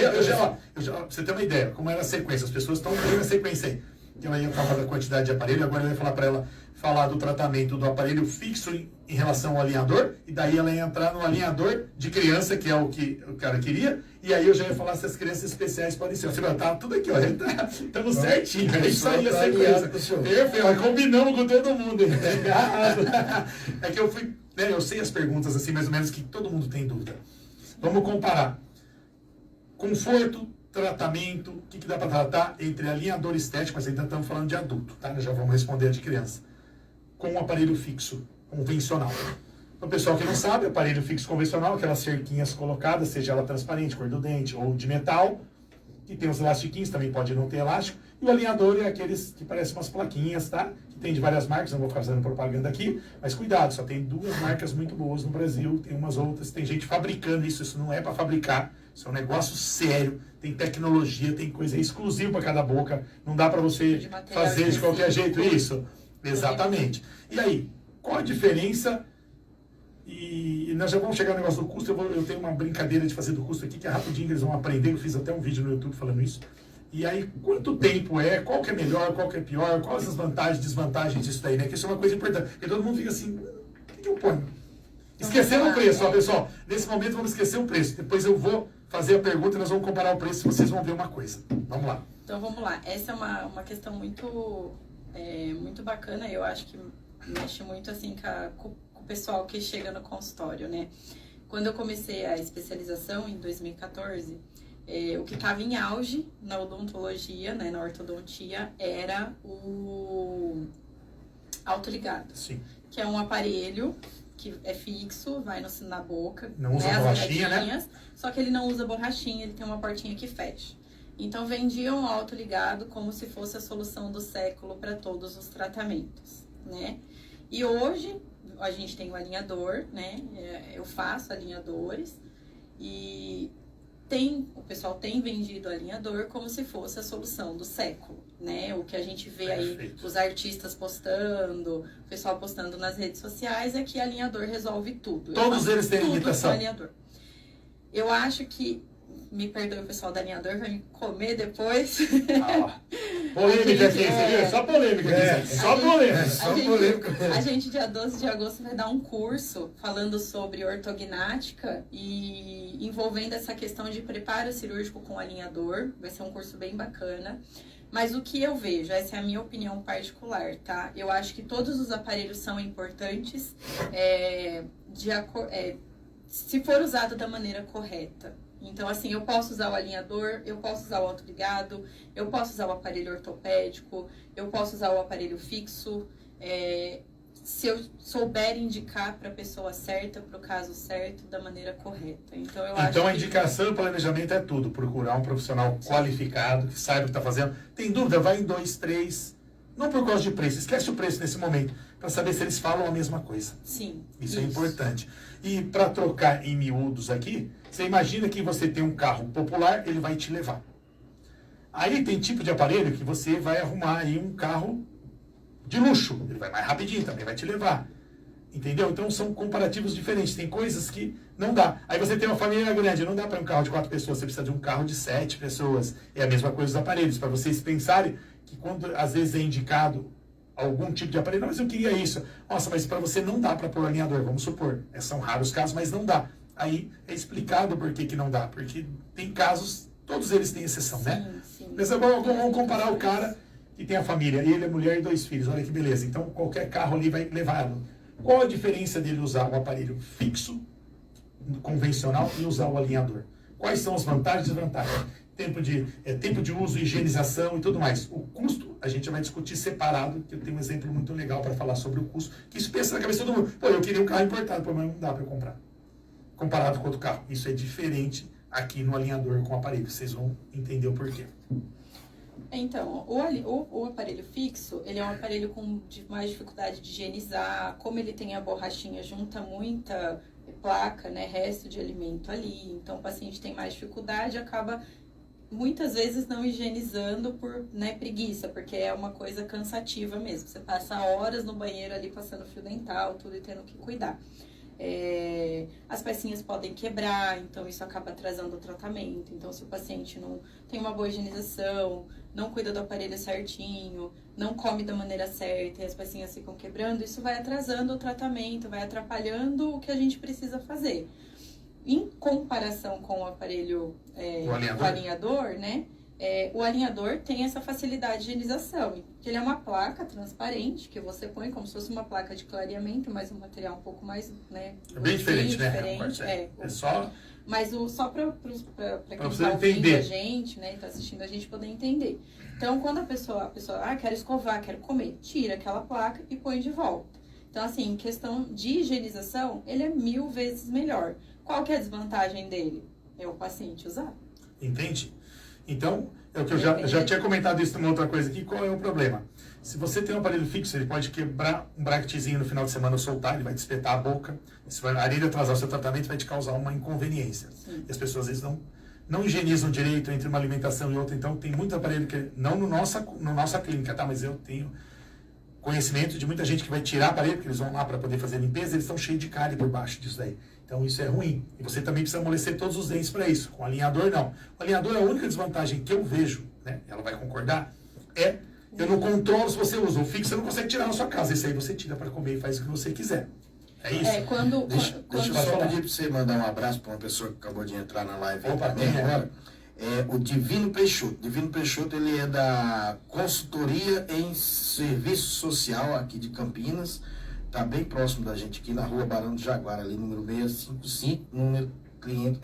Eu já, pra você ter uma ideia, como era a sequência, as pessoas estão fazendo a sequência aí. que ela ia falar da quantidade de aparelho, agora eu ia falar para ela falar do tratamento do aparelho fixo em relação ao alinhador, e daí ela ia entrar no alinhador de criança, que é o que o cara queria, e aí eu já ia falar se as crianças especiais podem ser. Você vai estar tudo aqui, ó, estamos certinho, é isso aí, a sequência. Perfeito, combinamos com todo mundo. É que eu fui, né, eu sei as perguntas assim, mais ou menos, que todo mundo tem dúvida. Vamos comparar. Conforto, tratamento, o que dá para tratar entre alinhador estético, mas ainda estamos falando de adulto, tá? Já vamos responder a de criança. Com um aparelho fixo, convencional. Para o pessoal que não sabe, aparelho fixo convencional, aquelas cerquinhas colocadas, seja ela transparente, cor do dente ou de metal, que tem os elastiquinhos, também pode não ter elástico. E o alinhador é aqueles que parecem umas plaquinhas, tá? Que tem de várias marcas, não vou ficar fazendo propaganda aqui, mas cuidado, só tem 2 marcas muito boas no Brasil, tem umas outras, tem gente fabricando isso não é para fabricar, isso é um negócio sério, tem tecnologia, tem coisa exclusiva para cada boca, não dá para você fazer de qualquer jeito isso. Exatamente. E aí, qual a diferença? E nós já vamos chegar no negócio do custo. Eu tenho uma brincadeira de fazer do custo aqui, que é rapidinho, eles vão aprender. Eu fiz até um vídeo no YouTube falando isso. E aí, quanto tempo é? Qual que é melhor? Qual que é pior? Quais as vantagens e desvantagens disso daí, né? Que isso é uma coisa importante. Porque todo mundo fica assim, o que eu ponho? Esquecendo o preço, ó, pessoal. Nesse momento vamos esquecer o preço. Depois eu vou fazer a pergunta e nós vamos comparar o preço e vocês vão ver uma coisa. Vamos lá. Então vamos lá. Essa é uma questão muito bacana. Eu acho que mexe muito assim com o pessoal que chega no consultório, né? Quando eu comecei a especialização em 2014, o que estava em auge na odontologia, né, na ortodontia, era o autoligado. Sim. Que é um aparelho que é fixo, vai na boca. Não usa borrachinha, né? Só que ele não usa borrachinha, ele tem uma portinha que fecha. Então vendiam o autoligado como se fosse a solução do século para todos os tratamentos, né? E hoje a gente tem o alinhador, né? Eu faço alinhadores e o pessoal tem vendido o alinhador como se fosse a solução do século, né? O que a gente vê aí, os artistas postando, o pessoal postando nas redes sociais, é que alinhador resolve tudo. Todos eles têm limitação. Alinhador. Eu acho que, me perdoe o pessoal da alinhador, vai me comer depois. Polêmica aqui, você viu? Só polêmica aqui. Só polêmica. A gente, dia 12 de agosto, vai dar um curso falando sobre ortognática e envolvendo essa questão de preparo cirúrgico com alinhador. Vai ser um curso bem bacana. Mas o que eu vejo, essa é a minha opinião particular, tá? Eu acho que todos os aparelhos são importantes se for usado da maneira correta. Então, assim, eu posso usar o alinhador, eu posso usar o autoligado, eu posso usar o aparelho ortopédico, eu posso usar o aparelho fixo, se eu souber indicar para a pessoa certa, para o caso certo, da maneira correta. Então, a indicação e o planejamento é tudo. Procurar um profissional qualificado, que saiba o que está fazendo. Tem dúvida? Vai em 2, 3. Não por causa de preço. Esquece o preço nesse momento, para saber se eles falam a mesma coisa. Sim. Isso é importante. E para trocar em miúdos aqui, você imagina que você tem um carro popular, ele vai te levar. Aí tem tipo de aparelho que você vai arrumar aí um carro de luxo. Ele vai mais rapidinho, também vai te levar. Entendeu? Então são comparativos diferentes. Tem coisas que não dá. Aí você tem uma família grande, não dá para um carro de 4 pessoas, você precisa de um carro de 7 pessoas. É a mesma coisa dos aparelhos, para vocês pensarem que quando às vezes é indicado algum tipo de aparelho, não, mas eu queria isso. Nossa, mas para você não dá para pôr alinhador, vamos supor. São raros casos, mas não dá. Aí é explicado por que não dá. Porque tem casos, todos eles têm exceção, né? Sim. Mas agora vamos comparar o cara que tem a família, ele, a mulher e 2 filhos. Olha que beleza. Então qualquer carro ali vai levá-lo. Qual a diferença dele usar um aparelho fixo, convencional, e usar o alinhador? Quais são as vantagens e desvantagens? Tempo de uso, higienização e tudo mais. O custo, a gente vai discutir separado, que eu tenho um exemplo muito legal para falar sobre o custo, que isso pensa na cabeça de todo mundo. Pô, eu queria um carro importado, mas não dá para eu comprar. Comparado com outro carro. Isso é diferente aqui no alinhador com o aparelho. Vocês vão entender o porquê. Então, o aparelho fixo, ele é um aparelho com mais dificuldade de higienizar. Como ele tem a borrachinha, junta muita placa, né, resto de alimento ali. Então, o paciente tem mais dificuldade, acaba muitas vezes não higienizando por preguiça, porque é uma coisa cansativa mesmo. Você passa horas no banheiro ali passando fio dental, tudo, e tendo que cuidar. As pecinhas podem quebrar, então isso acaba atrasando o tratamento. Então, se o paciente não tem uma boa higienização, não cuida do aparelho certinho, não come da maneira certa e as pecinhas ficam quebrando, isso vai atrasando o tratamento, vai atrapalhando o que a gente precisa fazer. Em comparação com o aparelho, o alinhador, né? O alinhador tem essa facilidade de higienização, que ele é uma placa transparente que você põe como se fosse uma placa de clareamento, mas um material um pouco mais, né? É bem diferente, né? É só... Mas só para quem você está ouvindo entender. a gente, né, está assistindo a gente poder entender. Então, quando a pessoa, quero escovar, quero comer, tira aquela placa e põe de volta. Então, assim, em questão de higienização, ele é 1000 vezes melhor. Qual que é a desvantagem dele? É o paciente usar. Entende? Então, é o que eu já tinha comentado isso numa outra coisa aqui. Qual é o problema? Se você tem um aparelho fixo, ele pode quebrar um bracketzinho no final de semana ou soltar, ele vai te espetar a boca. Se vai, além de atrasar o seu tratamento, vai te causar uma inconveniência. Sim. E as pessoas, às vezes, não higienizam direito entre uma alimentação e outra. Então, tem muito aparelho que, não no nossa clínica, tá? Mas eu tenho conhecimento de muita gente que vai tirar aparelho, porque eles vão lá para poder fazer limpeza, eles estão cheios de cárie por baixo disso daí. Então, isso é ruim. E você também precisa amolecer todos os dentes para isso. Com o alinhador, não. O alinhador, a única desvantagem que eu vejo, né? Ela vai concordar, eu não controlo se você usa. O fixo você não consegue tirar na sua casa. Esse aí você tira para comer e faz o que você quiser. É isso? Deixa eu só pedir para você mandar um abraço para uma pessoa que acabou de entrar na live agora. O Divino Peixoto. Divino Peixoto, ele é da consultoria em serviço social aqui de Campinas. Está bem próximo da gente aqui na rua Barão do Jaguar, ali número 655, número cliente,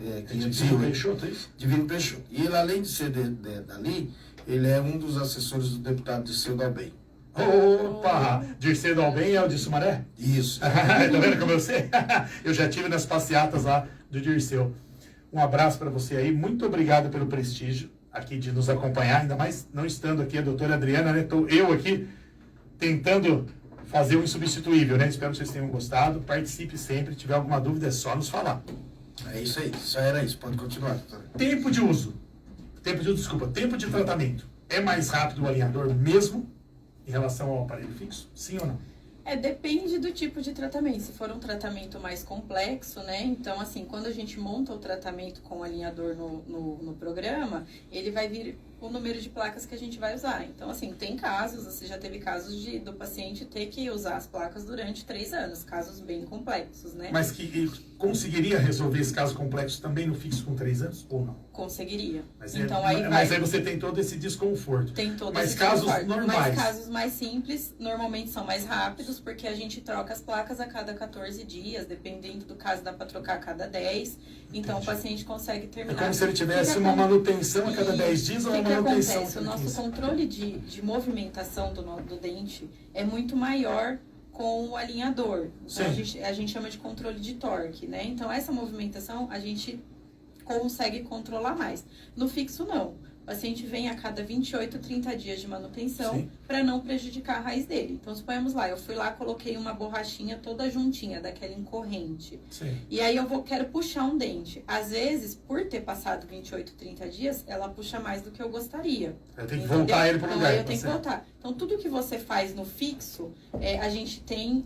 Divino Peixoto, é isso? Divino Peixoto. E ele, além de ser dali, ele é um dos assessores do deputado Dirceu Dalben. Opa! Dirceu Dalben é o de Sumaré? Isso. Tá vendo como eu sei? Eu já estive nas passeatas lá do Dirceu. Um abraço para você aí. Muito obrigado pelo prestígio aqui de nos acompanhar. Ainda mais não estando aqui a doutora Adriana, né? Estou eu aqui tentando fazer o insubstituível, né? Espero que vocês tenham gostado. Participe sempre. Se tiver alguma dúvida, é só nos falar. É isso aí. Só era isso. Pode continuar, doutora. Tempo de uso. Tempo de tratamento. É mais rápido o alinhador mesmo em relação ao aparelho fixo? Sim ou não? Depende do tipo de tratamento. Se for um tratamento mais complexo, né? Então, assim, quando a gente monta o tratamento com o alinhador no programa, ele vai vir o número de placas que a gente vai usar. Então, assim, tem casos, você já teve casos do paciente ter que usar as placas durante 3 anos, casos bem complexos, né? Mas que conseguiria resolver esse caso complexo também no fixo com 3 anos ou não? Conseguiria. Mas, então, aí você tem todo esse desconforto. Tem todo mas esse casos desconforto. normais. Mas casos mais simples, normalmente são mais rápidos, porque a gente troca as placas a cada 14 dias, dependendo do caso, dá para trocar a cada 10. Então, o paciente consegue terminar. É como se ele tivesse uma manutenção a cada 10 dias ou uma manutenção a cada 15. O nosso controle de movimentação do dente é muito maior com o alinhador. Então, a gente chama de controle de torque, né? Então, essa movimentação a gente consegue controlar mais. No fixo, não. O paciente vem a cada 28, 30 dias de manutenção para não prejudicar a raiz dele. Então, suponhamos lá, eu fui lá, coloquei uma borrachinha toda juntinha, daquela incorrente. Sim. E aí quero puxar um dente. Às vezes, por ter passado 28, 30 dias, ela puxa mais do que eu gostaria. Eu tenho que voltar ele para o lugar. Aí eu tenho que voltar. Então, tudo que você faz no fixo, a gente tem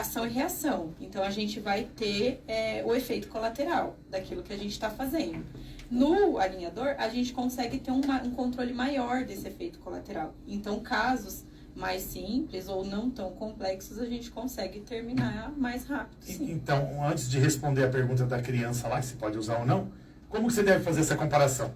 ação e reação. Então, a gente vai ter o efeito colateral daquilo que a gente está fazendo. No alinhador, a gente consegue ter um controle maior desse efeito colateral. Então, casos mais simples ou não tão complexos, a gente consegue terminar mais rápido, sim. Então, antes de responder a pergunta da criança lá, se pode usar ou não, como que você deve fazer essa comparação?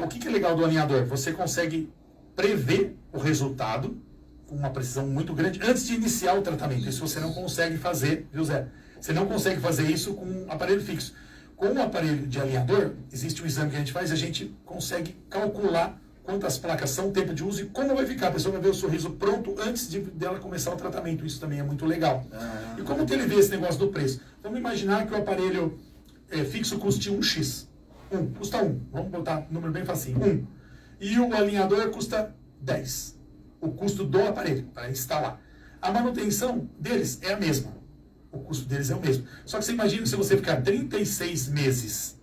O que é legal do alinhador? Você consegue prever o resultado com uma precisão muito grande antes de iniciar o tratamento. Isso você não consegue fazer, viu, Zé? Você não consegue fazer isso com um aparelho fixo. Com o aparelho de alinhador, existe um exame que a gente faz, a gente consegue calcular quantas placas são, tempo de uso e como vai ficar. A pessoa vai ver o sorriso pronto antes dela começar o tratamento. Isso também é muito legal. E como que ele vê esse negócio do preço? Vamos imaginar que o aparelho fixo custe 1x. Custa 1. Vamos botar um número bem facinho. 1. E o alinhador custa 10. O custo do aparelho, para instalar. A manutenção deles é a mesma. O custo deles é o mesmo. Só que você imagina se você ficar 36 meses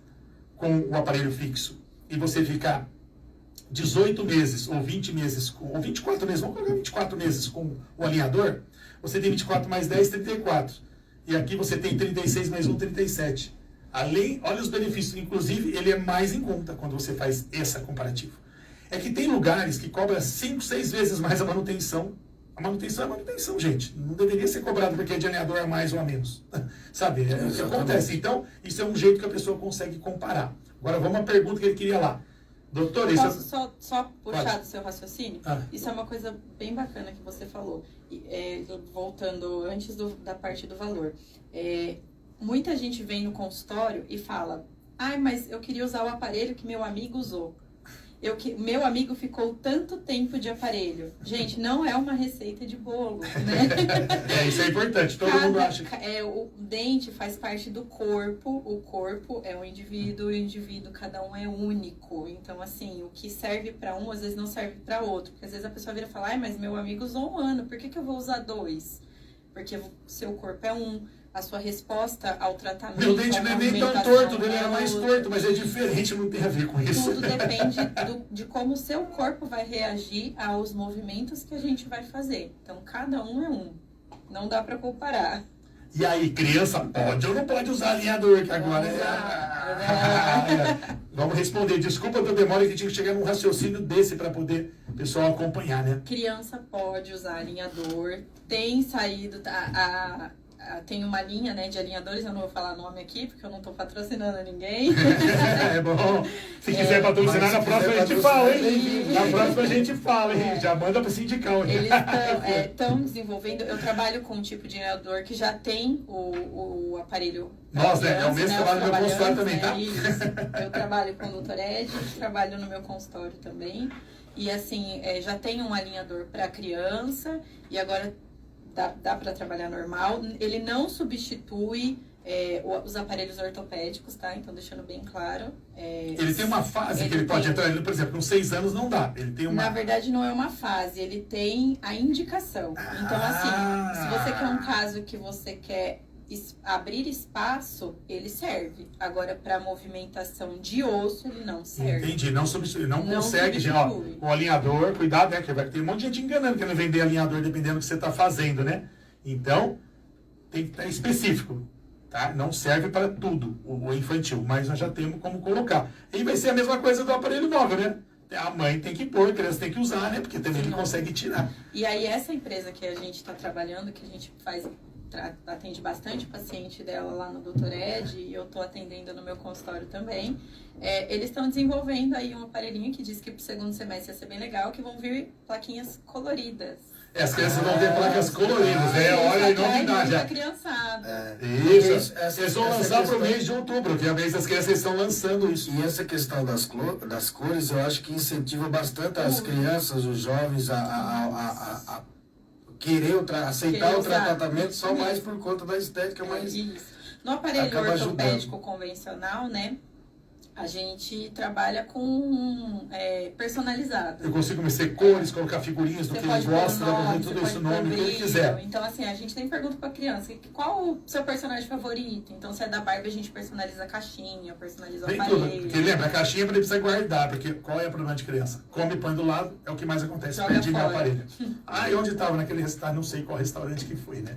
com o aparelho fixo e você ficar 18 meses ou 20 meses, ou 24 meses, vamos colocar 24 meses com o alinhador, você tem 24 mais 10, 34. E aqui você tem 36 mais 1, 37. Além, olha os benefícios. Inclusive, ele é mais em conta quando você faz essa comparativa. É que tem lugares que cobra 5, 6 vezes mais a manutenção. A manutenção é manutenção, gente. Não deveria ser cobrado porque é de alinhador a mais ou a menos. Sabe? É o que acontece. Então, isso é um jeito que a pessoa consegue comparar. Agora, vamos à pergunta que ele queria lá. Doutor, isso... Posso só puxar do seu raciocínio? Ah. Isso é uma coisa bem bacana que você falou. Voltando antes da parte do valor. Muita gente vem no consultório e fala: ai, mas eu queria usar o aparelho que meu amigo usou. Meu amigo ficou tanto tempo de aparelho. Gente, não é uma receita de bolo, né? Isso é importante, todo mundo acha. O dente faz parte do corpo, o corpo é um indivíduo, o indivíduo, cada um é único. Então, assim, o que serve para um, às vezes não serve para outro. Porque às vezes a pessoa vira e fala: ai, mas meu amigo usou 1 ano, por que eu vou usar 2? Porque o seu corpo é um. A sua resposta ao tratamento... Meu dente não é nem tão torto, ele era mais torto, mas é diferente, não tem a ver com isso. Tudo depende de como o seu corpo vai reagir aos movimentos que a gente vai fazer. Então, cada um é um. Não dá para comparar. E aí, criança pode ou não pode usar alinhador, que agora Vamos responder. Desculpa a tua demora, que tinha que chegar num raciocínio desse para poder o pessoal acompanhar, né? Criança pode usar alinhador. Tem saído... Tem uma linha, né, de alinhadores, eu não vou falar nome aqui, porque eu não estou patrocinando ninguém. É bom. Se quiser patrocinar, na próxima a gente fala, hein? Na próxima a gente fala, hein? Já manda para sindical. Eles estão desenvolvendo... Eu trabalho com um tipo de alinhador que já tem o aparelho... Nossa, é o mesmo trabalho no meu consultório também, tá? Eu trabalho com o Dr. Ed, trabalho no meu consultório também. E assim, já tem um alinhador para criança, e agora... Dá para trabalhar normal. Ele não substitui os aparelhos ortopédicos, tá? Então, deixando bem claro. Ele tem uma fase que ele pode entrar, por exemplo, com 6 anos não dá. Ele tem uma... Na verdade, não é uma fase, ele tem a indicação. Então, assim, se você quer um caso que você quer abrir espaço, ele serve. Agora, para movimentação de osso, ele não serve. Entendi, não substitui, não consegue, gente. Ó, o alinhador, cuidado, né? Que vai ter um monte de gente enganando, querendo vender alinhador dependendo do que você está fazendo, né? Então, tem que estar específico, tá? Não serve para tudo, o infantil, mas nós já temos como colocar. E vai ser a mesma coisa do aparelho móvel, né? A mãe tem que pôr, a criança tem que usar, né? Porque também ele consegue tirar. E aí, essa empresa que a gente está trabalhando, que a gente atende bastante paciente dela lá no Dr. Ed, e eu estou atendendo no meu consultório também. Eles estão desenvolvendo aí um aparelhinho que diz que pro 2º semestre ia ser bem legal, que vão vir plaquinhas coloridas. As crianças vão ter placas coloridas, Olha a novidade. A criançada. Isso. Eles vão lançar para o mês de outubro, que é a vez das crianças estão lançando isso. E essa questão das cores, eu acho que incentiva bastante as crianças, os jovens a querer aceitar o tratamento só mais por conta da estética, mas isso. No aparelho ortopédico convencional, né, a gente trabalha com personalizado. Eu consigo mexer cores, colocar figurinhas do que ele gosta, tudo isso, nome, o que ele quiser. Então, assim, a gente tem pergunta pra criança: qual o seu personagem favorito? Então, se é da Barbie, a gente personaliza a caixinha, personaliza o aparelho. Tudo. Porque lembra, a caixinha ele precisa guardar, porque qual é o problema de criança? Come e põe do lado, é o que mais acontece. Perdi meu aparelho. E onde estava? Naquele restaurante, não sei qual restaurante que foi, né?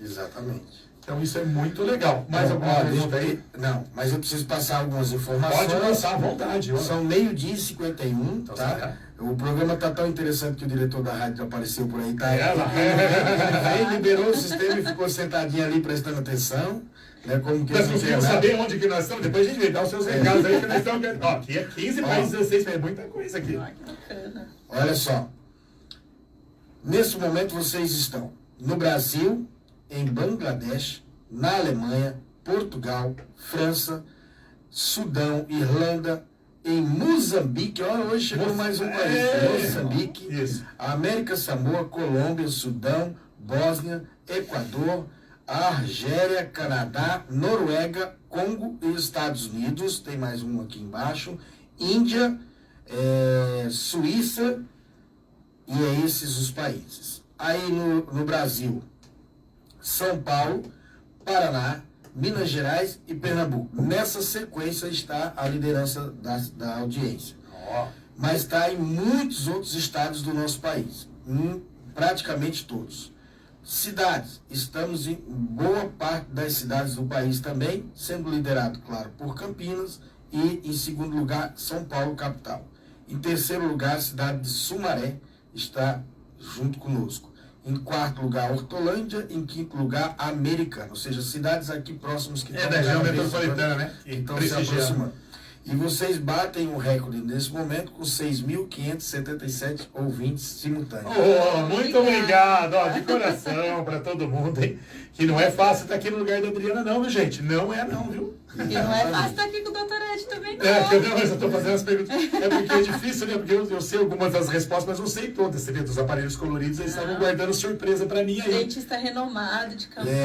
Exatamente. Então isso é muito legal. Mais alguma pergunta aí? Não, mas eu preciso passar algumas informações. Pode passar à vontade. São 12h51, tá? O programa tá tão interessante que o diretor da rádio apareceu por aí, tá? Ele liberou o sistema e ficou sentadinho ali prestando atenção. Né, como que nós conseguimos saber onde que nós estamos, depois a gente vai dar os seus recados aí que nós estamos... aqui é 15 mais 16, é muita coisa aqui. Que bacana. Olha só. Nesse momento vocês estão no Brasil, em Bangladesh, na Alemanha, Portugal, França, Sudão, Irlanda, em Moçambique, hoje chegou mais um país, Moçambique, América Samoa, Colômbia, Sudão, Bósnia, Equador, Argélia, Canadá, Noruega, Congo e Estados Unidos, tem mais um aqui embaixo, Índia, Suíça, e é esses os países. Aí no Brasil, São Paulo, Paraná, Minas Gerais e Pernambuco. Nessa sequência está a liderança da audiência. Mas está em muitos outros estados do nosso país. Praticamente todos. Cidades, estamos em boa parte das cidades do país também, sendo liderado, claro, por Campinas e, em segundo lugar, São Paulo, capital. Em terceiro lugar, a cidade de Sumaré está junto conosco. Em quarto lugar, Hortolândia. Em quinto lugar, Americana. Ou seja, cidades aqui próximas que É da região metropolitana, né? que estão se aproximando. E vocês batem o recorde nesse momento com 6.577 ouvintes simultâneos. Muito obrigado, ó, de coração para todo mundo, hein? Que não é fácil estar aqui no lugar da Adriana, não, viu, gente? Não é não, viu? E não é fácil estar aqui com o Dr. Ed também, não. É, porque eu estou fazendo as perguntas. É porque é difícil, né? Porque eu sei algumas das respostas, mas não sei todas. Você vê, dos aparelhos coloridos, eles estavam guardando surpresa para mim aí. Dentista renomado de Campinas.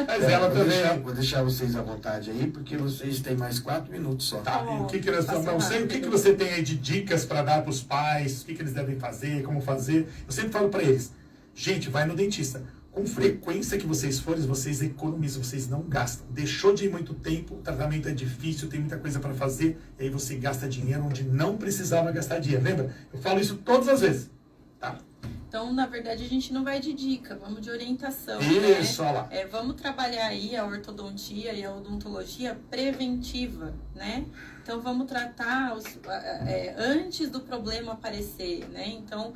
Mas ela também. Vou deixar vocês à vontade aí, porque vocês têm mais 4 minutos só. Tá, e o que nós estamos. Não sei o que você tem aí de dicas para dar para os pais, o que eles devem fazer, como fazer. Eu sempre falo para eles, gente, vai no dentista. Com frequência que vocês forem, vocês economizam, vocês não gastam. Deixou de ir muito tempo, o tratamento é difícil, tem muita coisa para fazer, e aí você gasta dinheiro onde não precisava gastar dinheiro. Lembra? Eu falo isso todas as vezes. Tá? Então, na verdade, a gente não vai de dica, vamos de orientação. Isso, né? olha lá. Vamos trabalhar aí a ortodontia e a odontologia preventiva, né? Então, vamos tratar antes do problema aparecer, né? Então,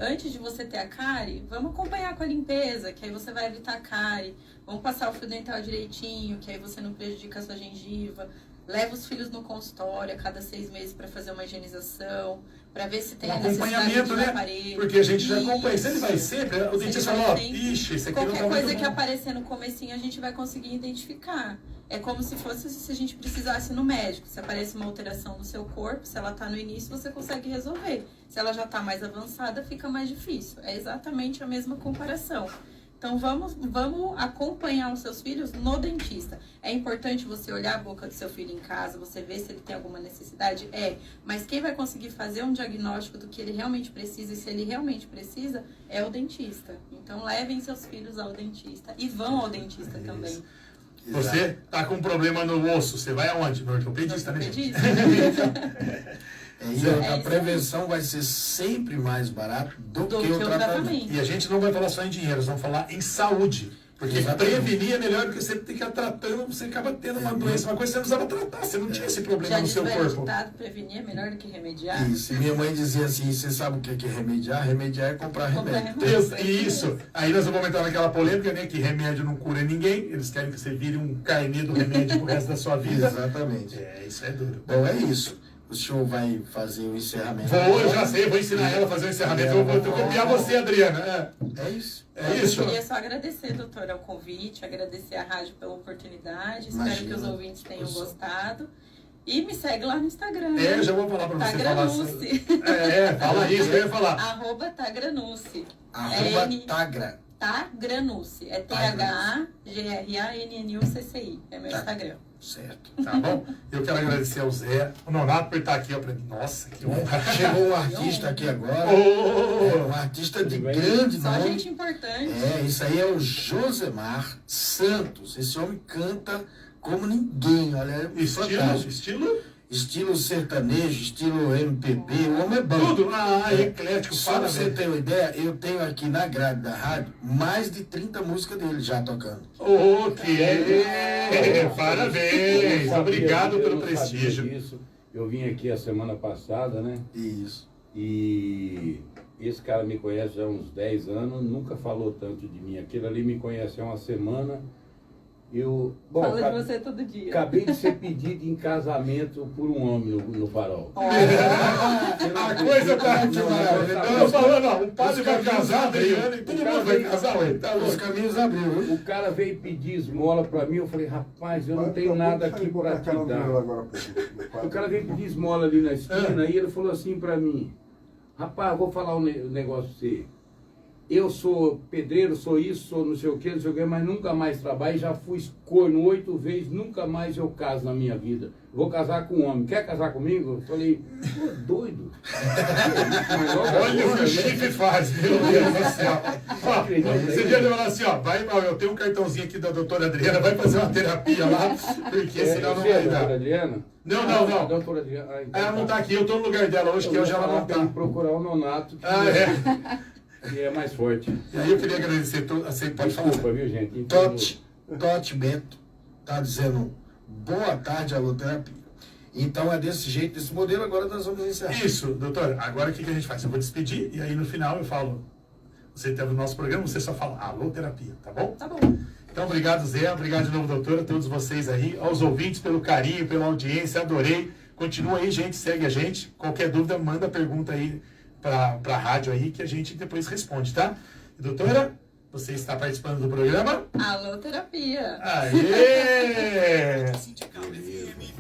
antes de você ter a cárie, vamos acompanhar com a limpeza, que aí você vai evitar a cárie. Vamos passar o fio dental direitinho, que aí você não prejudica a sua gengiva. Leva os filhos no consultório a cada 6 meses para fazer uma higienização, para ver se tem a necessidade de um aparelho. Porque a gente já acompanha. Se ele vai sempre, o dentista fala, ó, ixi, esse aqui não tá qualquer muito coisa bom. que aparecer no comecinho, a gente vai conseguir identificar. É como se fosse se a gente precisasse no médico. Se aparece uma alteração no seu corpo, se ela tá no início, você consegue resolver. Se ela já tá mais avançada, fica mais difícil. É exatamente a mesma comparação. Então, vamos acompanhar os seus filhos no dentista. É importante você olhar a boca do seu filho em casa, você ver se ele tem alguma necessidade? Mas quem vai conseguir fazer um diagnóstico do que ele realmente precisa e se ele realmente precisa é o dentista. Então, levem seus filhos ao dentista e vão ao dentista também. Você tá com um problema no osso, você vai aonde? No ortopedista, né, gente? A prevenção vai ser sempre mais barato do que o tratamento. E a gente não vai falar só em dinheiro, nós vamos falar em saúde. Porque prevenir é melhor do que você ficar tratando, você acaba tendo uma doença, uma coisa que você não precisava tratar, você não tinha esse problema no seu corpo. Prevenir é melhor do que remediar. Isso, minha mãe dizia assim, você sabe o que é remediar? Remediar é comprar remédio. Isso, aí nós vamos entrar naquela polêmica, né, que remédio não cura ninguém, eles querem que você vire um carnê do remédio pro resto da sua vida. Exatamente. Isso é duro. Bom, é isso. O senhor vai fazer o encerramento. Eu já sei, vou ensinar ela a fazer o encerramento. Eu vou copiar você, Adriana. É isso. Eu queria só agradecer, doutor, ao convite, agradecer à rádio pela oportunidade. Espero que os ouvintes tenham gostado. E me segue lá no Instagram. Eu já vou falar pra você falar assim. Fala isso que eu ia falar. @tagranucci. @tagra. Tagranucci. É THAGRANNUCCI. É meu Instagram. Certo. Tá bom? Eu quero agradecer ao Zé, o Nonato por estar aqui, ó, pra mim. Nossa, que honra. Chegou um artista aqui agora. Um artista de grande nome. Só gente importante. Isso aí é o Josemar Santos. Esse homem canta como ninguém. Olha, é fantástico. Estilo sertanejo, estilo MPB, o homem é bom. Tudo, eclético. Só pra você ter uma ideia, eu tenho aqui na grade da rádio mais de 30 músicas dele já tocando. Parabéns, obrigado pelo prestígio. Eu vim aqui a semana passada, né? Isso. E esse cara me conhece há uns 10 anos, nunca falou tanto de mim. Aquele ali me conhece há uma semana. Fala de você todo dia. Acabei de ser pedido em casamento por um homem no Farol. A coisa tá aqui maravilhosa. Eu tô falando, o padre vai casar, Adriano, e todo mundo vai casar, ué. Os caminhos abriu. O cara veio pedir esmola pra mim, eu falei, rapaz, eu não tenho nada aqui pra te dar. O cara veio pedir esmola ali na esquina e ele falou assim pra mim, rapaz, vou falar um negócio pra você. Eu sou pedreiro, sou isso, sou não sei o que, mas nunca mais trabalho, já fui corno 8 vezes, nunca mais eu caso na minha vida. Vou casar com um homem. Quer casar comigo? Eu falei, pô, doido. Olha o que o chifre faz, meu Deus do céu. Você devia falar assim, ó, vai, eu tenho um cartãozinho aqui da doutora Adriana, vai fazer uma terapia lá, porque senão não vai dar. Doutora Adriana? Não. Doutora Adriana. Ela não tá aqui, eu tô no lugar dela hoje, que hoje ela não tá. Tem que procurar o Nonato. E é mais forte. E aí eu queria agradecer você pode falar. Desculpa, viu, gente? Totti Bento está dizendo boa tarde, aloterapia. Então é desse jeito, desse modelo, agora nós vamos encerrar. Isso, doutor. Agora o que a gente faz? Eu vou despedir e aí no final eu falo, você teve o nosso programa, você só fala aloterapia, tá bom? Tá bom. Então, obrigado, Zé. Obrigado de novo, doutora, a todos vocês aí, aos ouvintes pelo carinho, pela audiência, adorei. Continua aí, gente, segue a gente. Qualquer dúvida, manda pergunta aí para a rádio aí que a gente depois responde, tá? E, doutora, você está participando do programa? Aloterapia. Aê! Sindical FM,